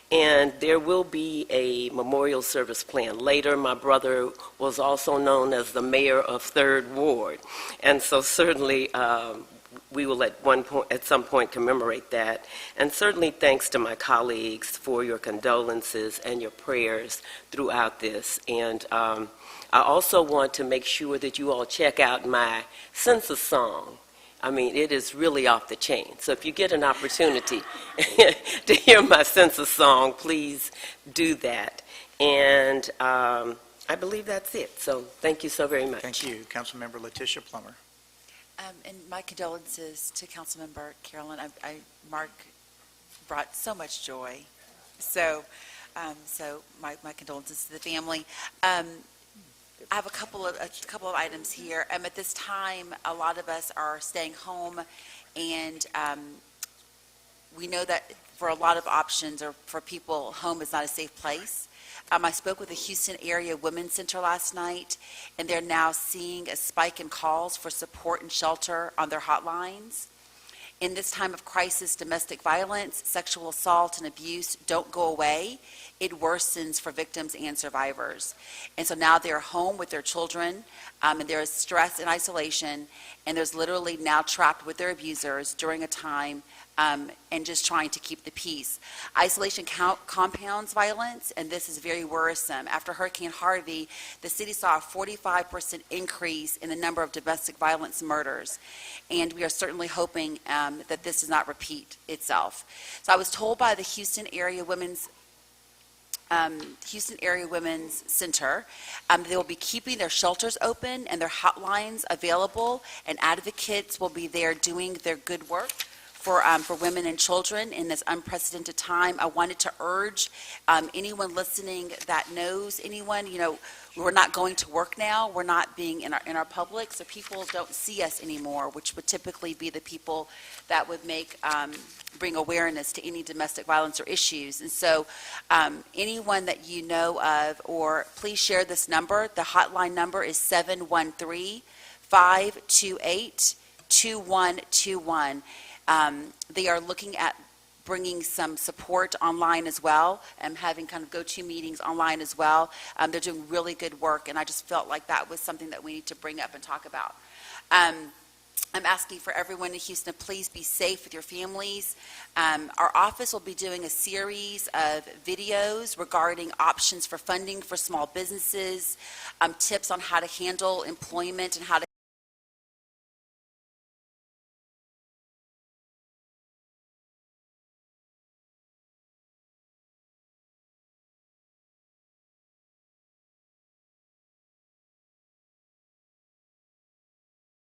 And there will be a memorial service planned later. My brother was also known as the mayor of 3rd Ward. And so certainly we will at some point commemorate that. And certainly thanks to my colleagues for your condolences and your prayers throughout this. And I also want to make sure that you all check out my census song. I mean, it is really off the chain. So if you get an opportunity to hear my census song, please do that. And I believe that's it. So thank you so very much. Thank you. Councilmember Letitia Plummer. And my condolences to Councilmember Carolyn. Mark brought so much joy. So my condolences to the family. I have a couple of items here. At this time, a lot of us are staying home, and we know that for a lot of options or for people, home is not a safe place. I spoke with the Houston Area Women's Center last night, and they're now seeing a spike in calls for support and shelter on their hotlines. In this time of crisis, domestic violence, sexual assault, and abuse don't go away. It worsens for victims and survivors. And so now they're home with their children, and there is stress and isolation, and there's literally now trapped with their abusers during a time and just trying to keep the peace. Isolation compounds violence, and this is very worrisome. After Hurricane Harvey, the city saw a 45% increase in the number of domestic violence murders, and we are certainly hoping that this does not repeat itself. So I was told by the Houston Area Women's Center, they will be keeping their shelters open and their hotlines available, and advocates will be there doing their good work for women and children in this unprecedented time. I wanted to urge anyone listening that knows anyone, we're not going to work now. We're not being in our public, so people don't see us anymore, which would typically be the people that would bring awareness to any domestic violence or issues. And so anyone that you know of, or please share this number. The hotline number is 713-528-2121. They are looking at bringing some support online as well, and having kind of go-to meetings online as well. They're doing really good work, and I just felt like that was something that we need to bring up and talk about. I'm asking for everyone in Houston to please be safe with your families. Our office will be doing a series of videos regarding options for funding for small businesses, tips on how to handle employment and how to